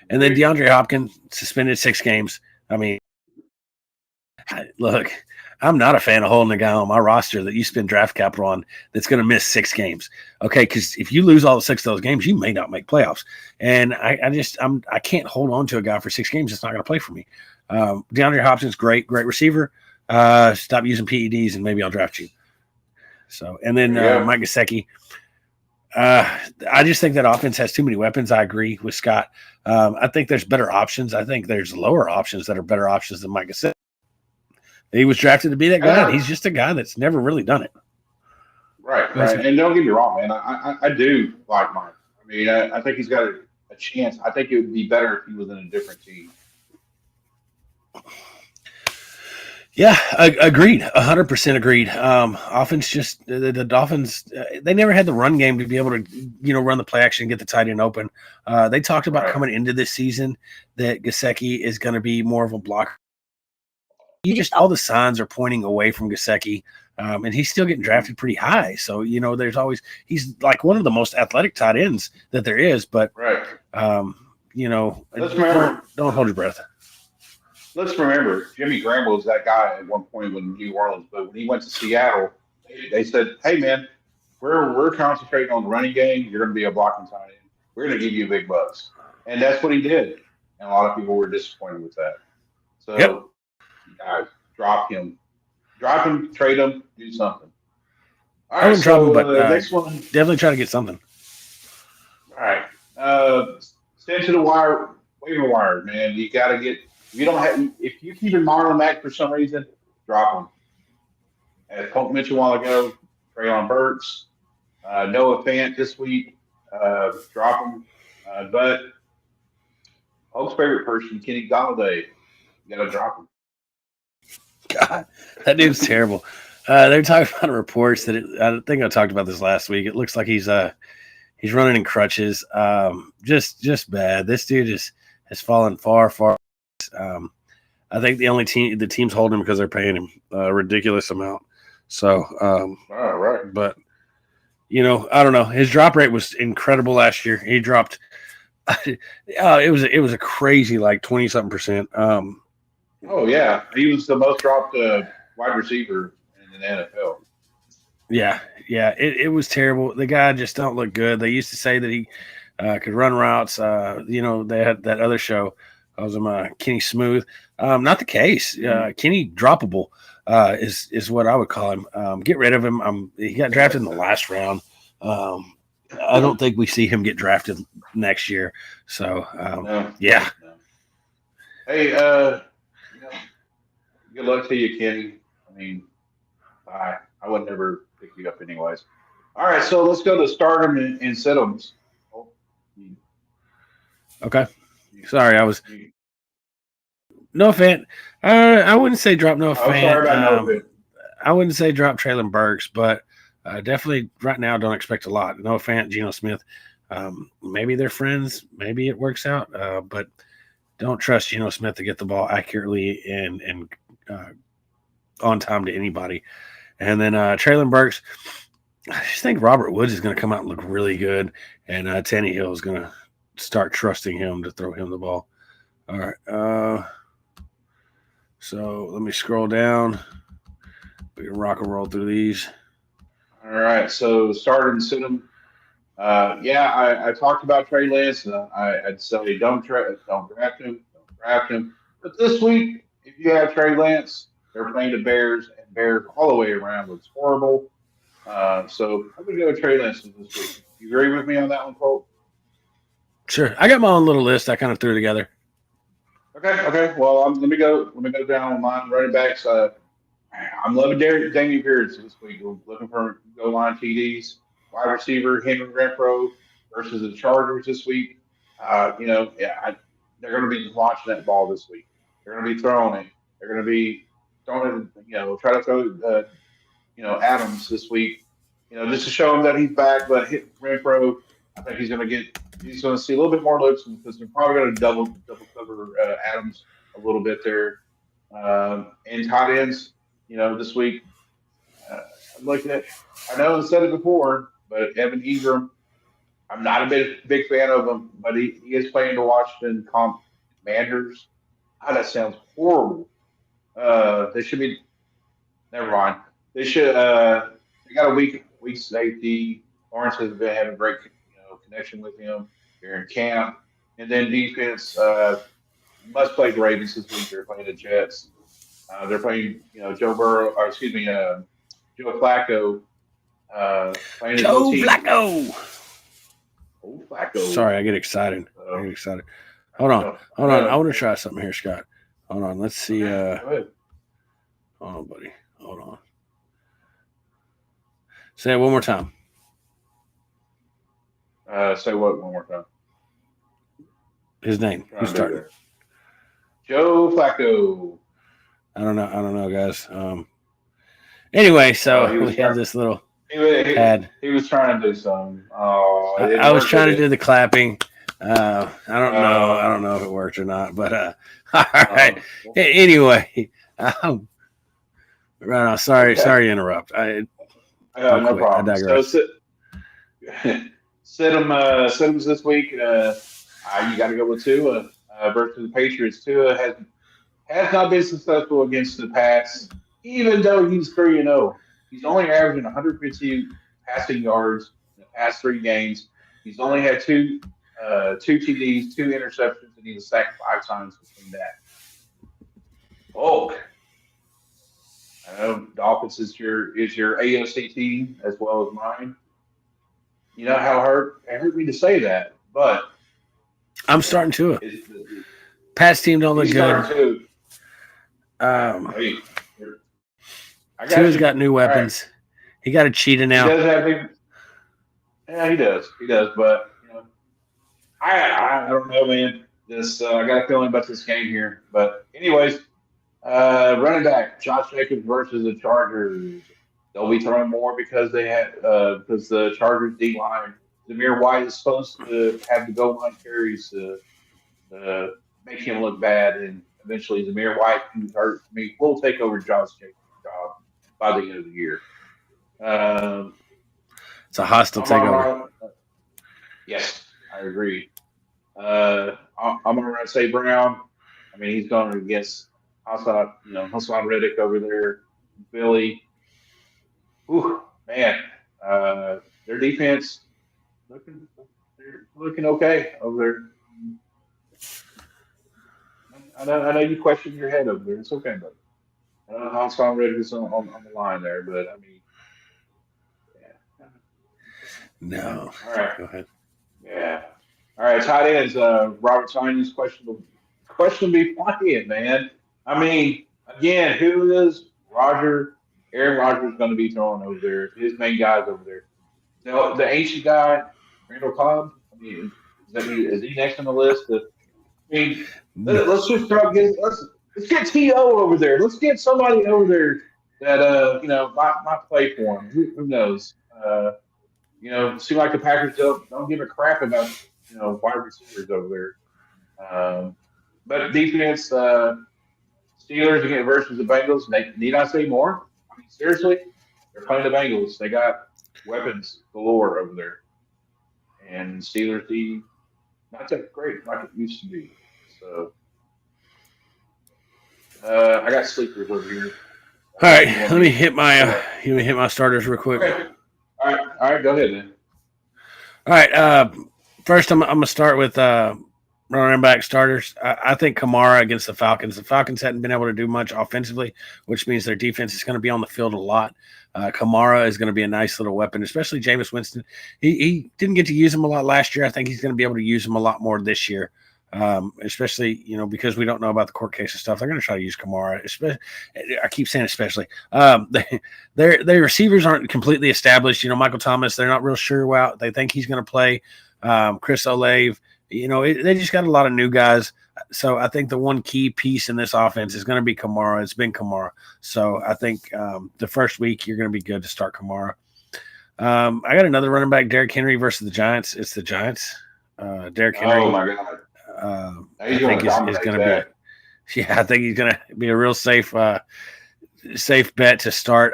And then DeAndre Hopkins suspended 6 games. I mean, look, I'm not a fan of holding a guy on my roster that you spend draft capital on that's going to miss 6 games. Okay, because if you lose all 6 of those games, you may not make playoffs. And I can't hold on to a guy for 6 games that's not going to play for me. DeAndre Hopkins, great receiver. Stop using PEDs and maybe I'll draft you. So, and then Mike Gesicki. I just think that offense has too many weapons. I agree with Scott. I think there's better options. I think there's lower options that are better options than Mike Gesicki. He was drafted to be that guy. He's just a guy that's never really done it. Right. And don't get me wrong, man. I do like Mike. I mean, I think he's got a chance. I think it would be better if he was in a different team. Yeah, agreed. 100% agreed. Offense just the Dolphins. They never had the run game to be able to run the play action and get the tight end open. They talked about coming into this season that Gesicki is going to be more of a blocker. All the signs are pointing away from Gesicki, and he's still getting drafted pretty high. So there's always he's like one of the most athletic tight ends that there is. But don't hold your breath. let's remember, Jimmy Graham was that guy at one point with New Orleans, but when he went to Seattle, they said, "Hey, man, we're concentrating on the running game. You're going to be a blocking tight end. We're going to give you big bucks," and that's what he did. And a lot of people were disappointed with that. Yep. So, guys, drop him, trade him, do something. All I right, wouldn't drop him, so but next one. definitely try to get something. All right, send to the waiver wire, man. You got to get. If you don't have, if you keep in Marlon Mack for some reason, drop him. As Polk mentioned a while ago, Traylon Burks, Noah Fant this week, drop him. But Polk's favorite person, Kenny Galladay, you got to drop him. God, that dude's terrible. They're talking about reports that I think I talked about this last week. It looks like he's running in crutches. Just bad. This dude has fallen far. I think the team's holding him because they're paying him a ridiculous amount. So, All right. But I don't know. His drop rate was incredible last year. He dropped. It was a crazy 20-something%. Oh yeah, he was the most dropped wide receiver in the NFL. Yeah. It was terrible. The guy just don't look good. They used to say that he could run routes. They had that other show. I was Kenny Smooth. Not the case. Kenny Droppable is what I would call him. Get rid of him. He got drafted in the last round. I don't think we see him get drafted next year. So, No. yeah. No. Hey, good luck to you, Kenny. I mean, I would never pick you up anyways. All right, so let's go to stardom and sit-ems. Okay. Sorry, I was no Fant. I wouldn't say drop no Fant. Sorry about no I wouldn't say drop Traylon Burks, but definitely right now don't expect a lot. No Fant, Geno Smith. Maybe they're friends. Maybe it works out. But don't trust Geno Smith to get the ball accurately and on time to anybody. And then Traylon Burks, I just think Robert Woods is going to come out and look really good, and Tannehill is going to start trusting him to throw him the ball. All right. So let me scroll down. We can rock and roll through these. All right. So start and sit him. I talked about Trey Lance. I'd say don't draft him. Don't draft him. But this week, if you have Trey Lance, they're playing the Bears, and Bears all the way around looks horrible. So I'm going to go with Trey Lance this week. You agree with me on that one, Cole? Sure. I got my own little list I kind of threw together. Okay. Well, let me go down on mine. Running backs. I'm loving Damian Pierce this week. We're looking for goal line TDs. Wide receiver Henry Renfro versus the Chargers this week. They're going to be launching that ball this week. They're going to be throwing it. They're going to be throwing it. Try to throw Adams this week. Just to show him that he's back. But Renfro, I think he's going to see a little bit more looks because they're probably going to double cover Adams a little bit there. And tight ends, this week. I'm looking at. I know I said it before, but Evan Ingram, I'm not a big fan of him, but he is playing the Washington Commanders. Oh, that sounds horrible. They should be. Never mind. They should. They got a weak safety. Lawrence has been having great connection with him here in camp, and then defense must play the Ravens this week. They're playing the Jets. They're playing Joe Flacco. Playing Joe Flacco. Oh, Flacco. Sorry, I get excited. Hold on. I want to try something here, Scott. Hold on. Let's see. Hold on, buddy. Hold on. Say it one more time. Say what one more time? His name. Who's starting? Joe Flacco. I don't know, guys. Anyway, so we have this little pad. He was trying to do something. I was trying to do the clapping. I don't know if it worked or not, but all right. Anyway, right on. Sorry to interrupt. No problem. I digress. So sit him this week. You got to go with Tua versus the Patriots. Tua has not been successful against the Pats, even though he's 3-0. He's only averaging 150 passing yards in the past 3 games. He's only had two TDs, 2 interceptions, and he was sacked 5 times between that. Polk. I know Dolphins is your AFC team as well as mine. You know how it hurt me to say that, but I'm starting to. it's, Pat's team don't look he's good. starting to. Hey, I got Tua's you. got new All right. weapons. He got a cheetah He now. does have big. Yeah, he does. He does. But I don't know, man. This I got a feeling about this game here. But anyways, running back Josh Jacobs versus the Chargers. They'll be throwing more because because the Chargers D line. Zamir White is supposed to have the goal line carries to make him look bad, and eventually Zamir White, who's hurt, will take over Josh Jacobs' job by the end of the year. It's a hostile takeover. Yes, I agree. I'm going to say Brown. I mean, he's going against Hassan Reddick over there, Billy. Ooh, man, their defense looking okay over there. I know you questioned your head over there. It's okay, but I don't know how Hassan Reddick is on the line there, but I mean, yeah. No. All right. Go ahead. Yeah. All right. Tight ends. Robert Tanya's questionably playing, man. I mean, again, who is Roger? Aaron Rodgers going to be throwing over there. His main guys over there. The ancient guy, Randall Cobb. I mean, is he next on the list? I mean, let's just let's get T.O. over there. Let's get somebody over there that might play for him. Who knows? Seem like the Packers don't give a crap about wide receivers over there. But defense, Steelers again versus the Bengals. Need I say more? I mean, seriously, they're playing the Bengals. They got weapons galore over there, and Steelers D not that great like it used to be. So I got sleepers over here. All right, let me hit my starters real quick. Okay. All right, go ahead then. All right, first I'm gonna start with running back starters. I think Kamara against the Falcons. The Falcons hadn't been able to do much offensively, which means their defense is going to be on the field a lot. Kamara is going to be a nice little weapon, especially Jameis Winston. He didn't get to use him a lot last year. I think he's going to be able to use him a lot more this year, especially because we don't know about the court case and stuff. They're going to try to use Kamara. I keep saying especially. Their receivers aren't completely established. Michael Thomas, they're not real sure about. They think he's going to play. Chris Olave. They just got a lot of new guys. So I think the one key piece in this offense is going to be Kamara. It's been Kamara. So I think the first week you're going to be good to start Kamara. I got another running back, Derrick Henry versus the Giants. It's the Giants. Derrick Henry. Oh, my God. I think is going to be. Yeah, I think he's going to be a real safe bet to start.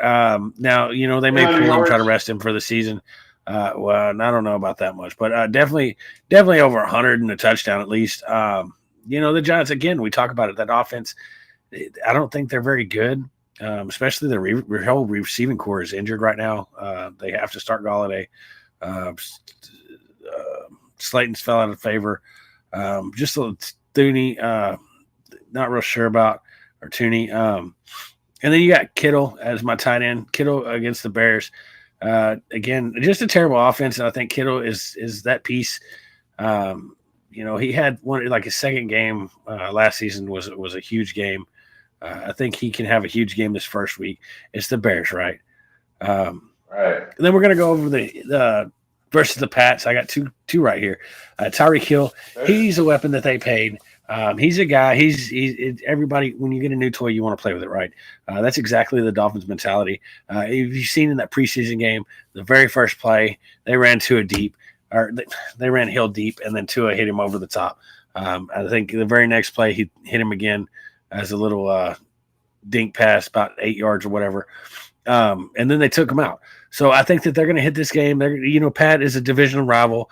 Now, they may pull him, try to rest him for the season. Well, I don't know about that much, but definitely over 100 and a touchdown at least. The Giants, again, we talk about it, that offense, I don't think they're very good, especially the whole receiving core is injured right now. They have to start Galladay. Slayton's fell out of favor. Just a little Thuney, not real sure about, or Tooney. And then you got Kittle as my tight end. Kittle against the Bears. Again, just a terrible offense, and I think Kittle is that piece. He had one, like his second game last season was a huge game. I think he can have a huge game this first week. It's the Bears, right? Right. And then we're gonna go over the versus the Pats. I got two right here. Tyreek Hill, he's a weapon that they paid. He's a guy. He's everybody. When you get a new toy, you want to play with it, right? That's exactly the Dolphins' mentality. If you've seen in that preseason game, the very first play, they ran Tua deep, or they ran Hill deep, and then Tua hit him over the top. I think the very next play, he hit him again as a little dink pass, about 8 yards or whatever, and then they took him out. So I think that they're going to hit this game. Pat is a divisional rival.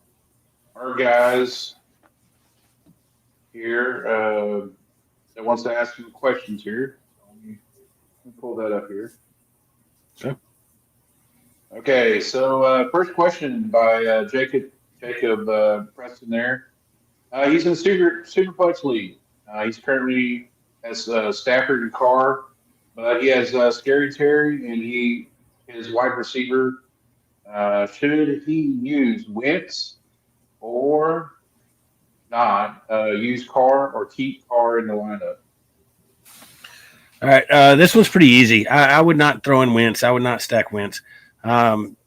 our guys here that wants to ask some questions here. Let me pull that up here. Okay. Okay, so first question by Jacob Preston there. He's in the Superflex League. He's currently has Stafford and Carr, but he has Scary Terry and his wide receiver. Should he use Wentz or not? Use Carr or keep Carr in the lineup? All right. This was pretty easy. I would not throw in Wentz. I would not stack Wentz.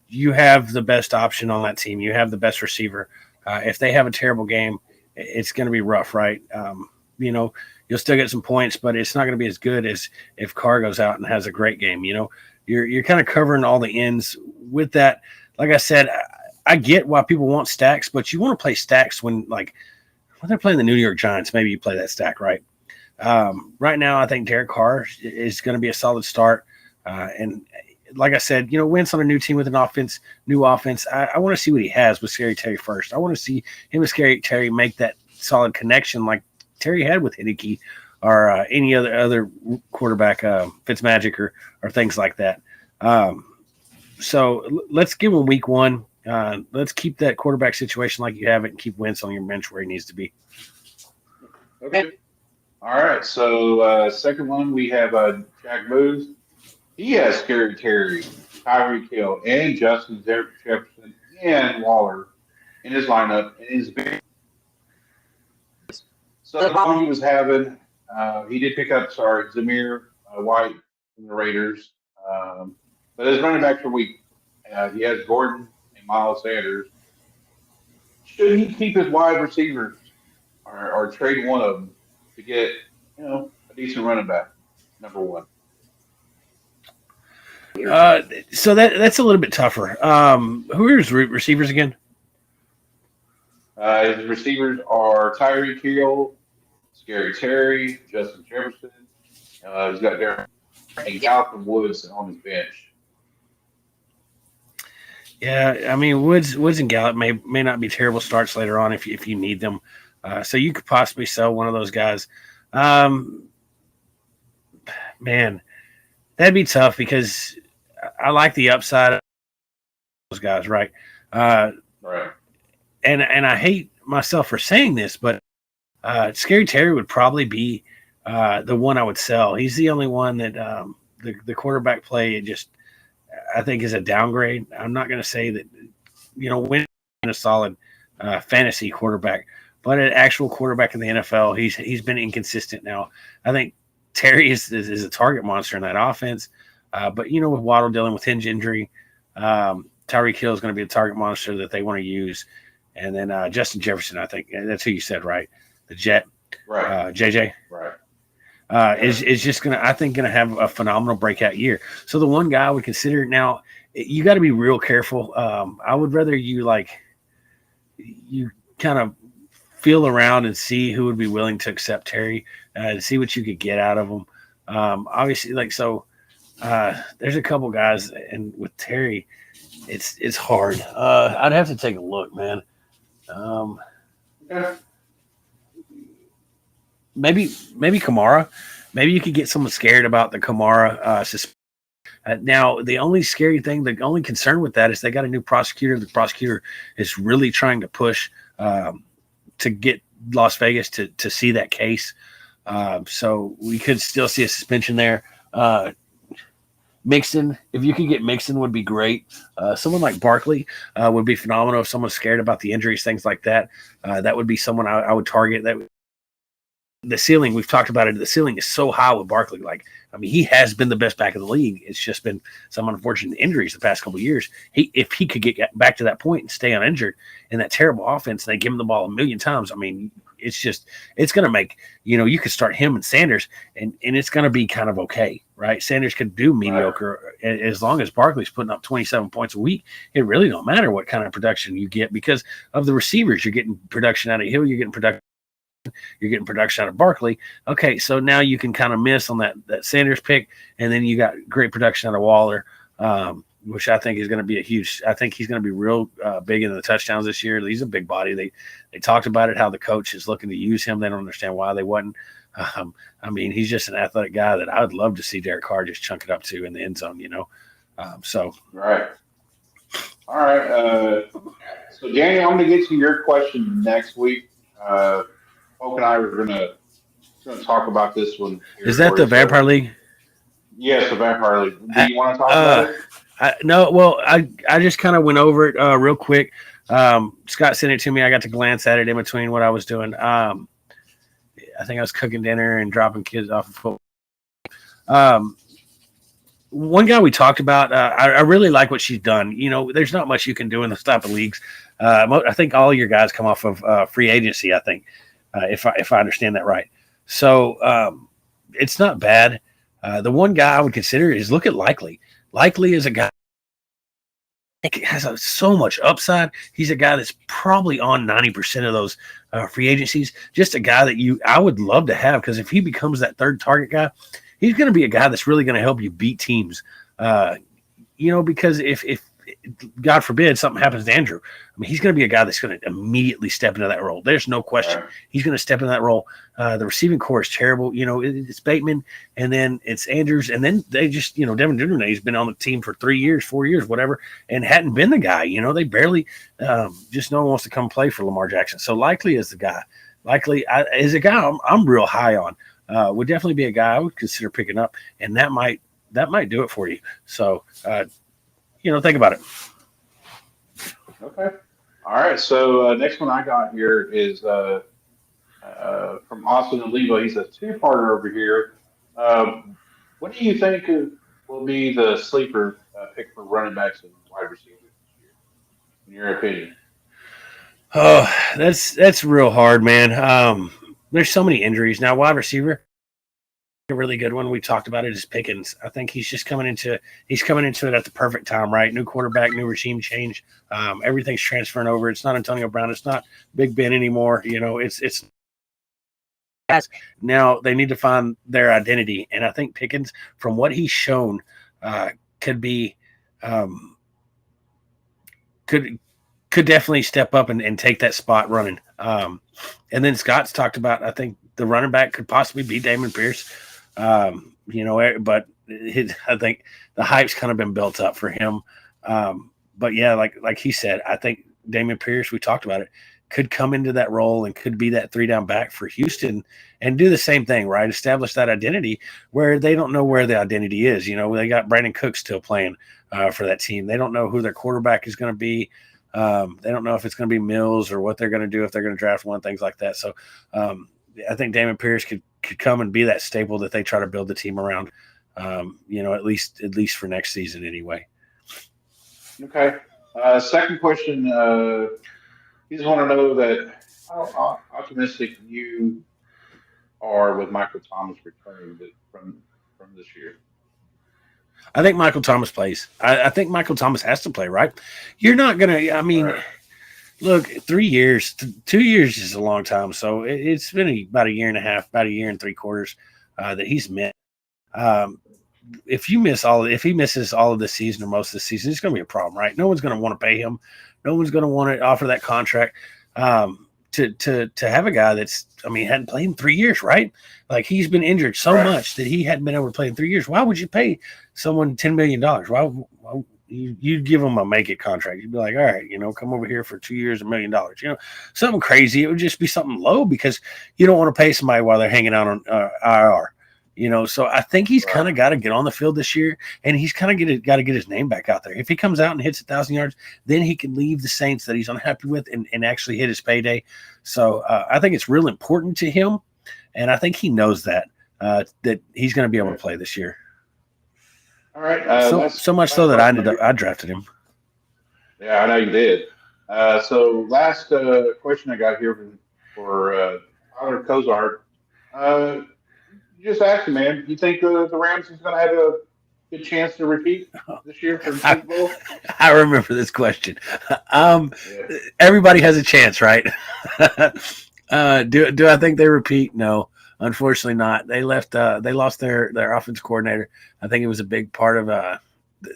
You have the best option on that team. You have the best receiver. If they have a terrible game, it's going to be rough, right? You'll still get some points, but it's not going to be as good as if Carr goes out and has a great game. You're kind of covering all the ends with that. Like I said, I get why people want stacks, but you want to play stacks when they're playing the New York Giants. Maybe you play that stack, right? Right now, I think Derek Carr is going to be a solid start. And like I said, Wentz on a new team with new offense. I want to see what he has with Scary Terry first. I want to see him and Scary Terry make that solid connection like Terry had with Hideki or any other quarterback, Fitzmagic or things like that. So let's give him week one. Let's keep that quarterback situation like you have it and keep Wentz on your bench where he needs to be. Okay. All right. So second one, we have Jack Booth. He has Scary Terry, Tyreek Hill, and Justin Jefferson and Waller in his lineup. So the problem he was having, he did pick up, Zamir White from the Raiders. But his running backs are weak. He has Gordon and Miles Sanders. Should he keep his wide receivers or trade one of them to get, a decent running back, number one? So that's a little bit tougher. Who are his receivers again? His receivers are Tyreek Hill, Scary Terry, Justin Jefferson. He's got Darren and Calvin Woods on his bench. Yeah, I mean Woods and Gallup may not be terrible starts later on if you need them. So you could possibly sell one of those guys. Man, that'd be tough because I like the upside of those guys, right? Right. And I hate myself for saying this, but Scary Terry would probably be the one I would sell. He's the only one that the quarterback play I think is a downgrade. I'm not going to say that Win a solid fantasy quarterback, but an actual quarterback in the NFL, he's been inconsistent now. I think Terry is a target monster in that offense, but with Waddle dealing with hinge injury, Tyreek Hill is going to be a target monster that they want to use. And then Justin Jefferson, I think that's who you said, right? The Jet, right? JJ, right? Is just going to have a phenomenal breakout year. So the one guy I would consider now, you got to be real careful. I would rather you kind of feel around and see who would be willing to accept Terry and see what you could get out of him. Obviously, there's a couple guys, and with Terry, it's hard. I'd have to take a look, man. Yeah. Maybe Kamara. Maybe you could get someone scared about the Kamara. Now, the only scary thing, the only concern with that is they got a new prosecutor. The prosecutor is really trying to push to get Las Vegas to see that case. So we could still see a suspension there. Mixon, if you could get Mixon, would be great. Someone like Barkley would be phenomenal if someone's scared about the injuries, things like that. That would be someone I would target. The ceiling, we've talked about it, the ceiling is so high with Barkley. He has been the best back in the league. It's just been some unfortunate injuries the past couple of years. If he could get back to that point and stay uninjured in that terrible offense, and they give him the ball a million times, it's going to make, you could start him and Sanders, and it's going to be kind of okay, right? Sanders could do mediocre as long as Barkley's putting up 27 points a week. It really don't matter what kind of production you get because of the receivers. You're getting production out of Hill, you're getting production out of Barkley. Okay, so now you can kind of miss on that Sanders pick, and then you got great production out of Waller. which I think is going to be I think he's going to be real big in the touchdowns this year. He's a big body. They talked about it, how the coach is looking to use him. They don't understand why they wasn't. I mean, he's just an athletic guy that I would love to see Derek Carr just chunk it up to in the end zone, Right. All right. So, Daniel, I'm going to get to your question next week. Polk and I are going to talk about this one. Is that the Vampire League? Yes, the Vampire League. Do you want to talk about it? No, well, I just kind of went over it real quick. Scott sent it to me. I got to glance at it in between what I was doing. I think I was cooking dinner and dropping kids off of football. One guy we talked about, I really like what she's done. You know, there's not much you can do in this type of leagues. I think all your guys come off of free agency, I think, if I understand that right. So it's not bad. The one guy I would consider is look at Likely. Likely is a guy that has so much upside. He's a guy that's probably on 90% of those free agencies. Just a guy that I would love to have, because if he becomes that third target guy, he's going to be a guy that's really going to help you beat teams. Because if God forbid something happens to Andrew, I mean, he's going to be a guy that's going to immediately step into that role. There's no question. He's going to step into that role. The receiving core is terrible. You know, it's Bateman, and then it's Andrews, and then they just, Devin Duvernay's been on the team for 3 years, 4 years, whatever, and hadn't been the guy. You know, they barely just no one wants to come play for Lamar Jackson. So Likely is the guy. Likely is a guy I'm real high on. Would definitely be a guy I would consider picking up, and that might do it for you. So, think about it. Okay. All right. So next one I got here is from Austin and Levo. He's a two-parter over here. What do you think will be the sleeper pick for running backs and wide receivers this year, in your opinion? Oh, that's real hard, man. There's so many injuries now. Wide receiver, a really good one. We talked about it is Pickens. I think he's just coming into it at the perfect time, right? New quarterback, new regime change. Everything's transferring over. It's not Antonio Brown. It's not Big Ben anymore. It's now they need to find their identity. And I think Pickens, from what he's shown, could definitely step up and take that spot running. And then Scott's talked about, I think the running back could possibly be Damon Pierce. But I think the hype's kind of been built up for him. But yeah, like he said, I think Damon Pierce, we talked about it, could come into that role and could be that 3-down back for Houston and do the same thing, right? Establish that identity where they don't know where the identity is. They got Brandon Cook still playing for that team. They don't know who their quarterback is going to be. They don't know if it's going to be Mills or what they're going to do, if they're going to draft one, things like that. So I think Damon Pierce could come and be that staple that they try to build the team around, at least for next season anyway. Okay. Second question. You just want to know that how optimistic you are with Michael Thomas returning from this year. I think Michael Thomas plays. I think Michael Thomas has to play, right? You're not going to, right. Look, 3 years, 2 years is a long time. So it's been about a year and a half, about a year and 3/4 that he's missed. If he misses all of this season or most of the season, it's going to be a problem, right? No one's going to want to pay him. No one's going to want to offer that contract to have a guy that's, hadn't played in 3 years, right? Like, he's been injured so much that he hadn't been able to play in 3 years. Why would you pay someone $10 million? Why you'd give them a make it contract? You'd be like, all right, come over here for 2 years, $1 million. Something crazy. It would just be something low because you don't want to pay somebody while they're hanging out on IR. So I think he's kind of got to get on the field this year, and he's kind of got to get his name back out there. If he comes out and hits 1,000 yards, then he can leave the Saints that he's unhappy with and actually hit his payday. So I think it's real important to him, and I think he knows that he's going to be able to play this year. All right. So much so that I drafted him. Yeah, I know you did. So last question I got here for Tyler Cozart. Just ask him, man. You think the Rams is going to have a good chance to repeat this year for the Super Bowl? I remember this question. Everybody has a chance, right? Do I think they repeat? No, unfortunately not. They lost their offense coordinator. I think it was a big part of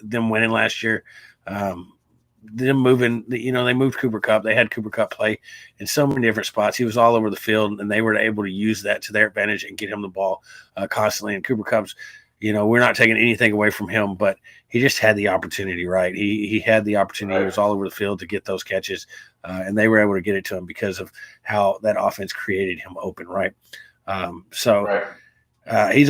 them winning last year. Them moving, they moved Cooper Kupp. They had Cooper Kupp play in so many different spots. He was all over the field, and they were able to use that to their advantage and get him the ball constantly. And Cooper Kupp's, we're not taking anything away from him, but he just had the opportunity, right? He had the opportunity. Right. He was all over the field to get those catches, and they were able to get it to him because of how that offense created him open, right? He's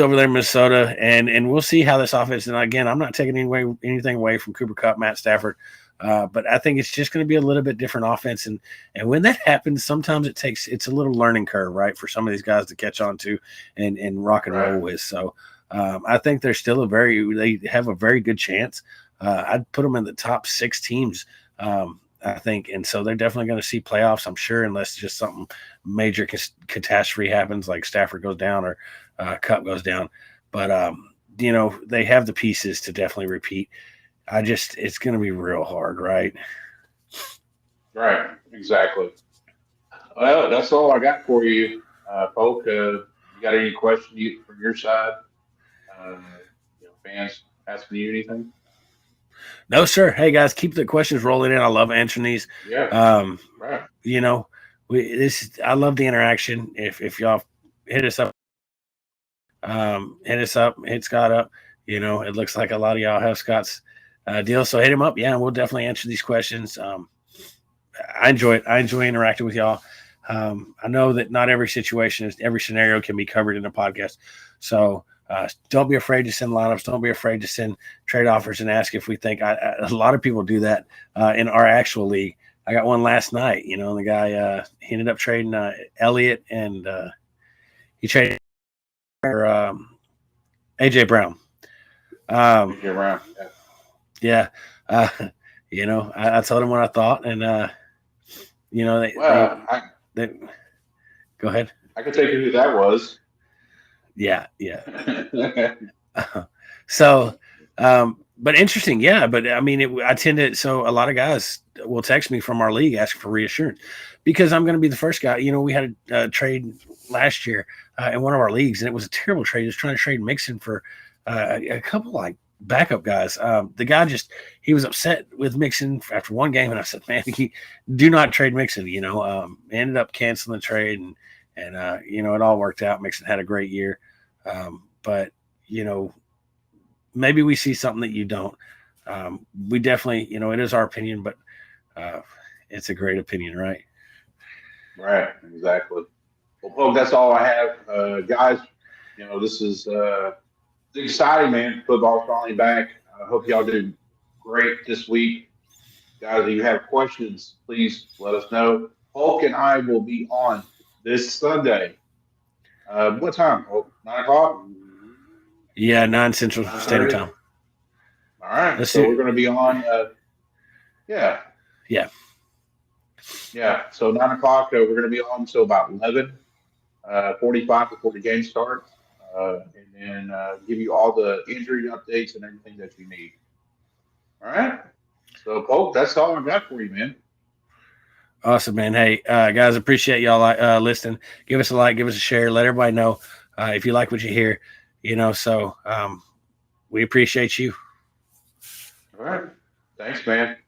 over there in Minnesota, and we'll see how this offense. And again, I'm not taking anything away from Cooper Kupp, Matt Stafford, but I think it's just going to be a little bit different offense. And when that happens, sometimes it's a little learning curve, right, for some of these guys to catch on to and rock and roll with. So I think they're still they have a very good chance. I'd put them in the top 6 teams. I think. And so they're definitely going to see playoffs, I'm sure, unless just something major catastrophe happens, like Stafford goes down or Kupp goes down. But, they have the pieces to definitely repeat. It's going to be real hard, right? Right. Exactly. Well, that's all I got for you, Polk. You got any questions from your side? Fans asking you anything? No, sir. Hey, guys, keep the questions rolling in. I love answering these. Yeah. Right. I love the interaction. If y'all hit us up, hit Scott up. It looks like a lot of y'all have Scott's deal, so hit him up. Yeah, we'll definitely answer these questions. I enjoy it. I enjoy interacting with y'all. I know that not every situation, every scenario can be covered in a podcast. So don't be afraid to send lineups. Don't be afraid to send trade offers and ask if we think. A lot of people do that in our actual league. I got one last night. The guy he ended up trading Elliott, and he traded for AJ Brown. AJ Brown. Yeah. I told him what I thought, and they go ahead. I can tell you who that was. Yeah. But interesting. Yeah. But I mean, I tend to, so a lot of guys will text me from our league asking for reassurance because I'm going to be the first guy. We had a trade last year in one of our leagues, and it was a terrible trade. He was trying to trade Mixon for a couple like backup guys. The guy he was upset with Mixon after one game. And I said, man, do not trade Mixon, ended up canceling the trade, and it all worked out. Mixon had a great year. But maybe we see something that you don't. We definitely, it is our opinion, but it's a great opinion, right? Right, exactly. Well, Polk, that's all I have, guys. This is exciting, man. Football's finally back. I hope y'all did great this week, guys. If you have questions, please let us know. Polk and I will be on this Sunday. What time? 9 o'clock? Yeah, 9 Central Standard Time. All right. So we're going to be on. Yeah. So 9 o'clock. We're going to be on until about 11:45 before the game starts, and then give you all the injury updates and everything that you need. All right. So, Polk, that's all I've got for you, man. Awesome, man. Hey, guys, appreciate y'all listening. Give us a like, give us a share, let everybody know if you like what you hear. So we appreciate you. All right. Thanks, man.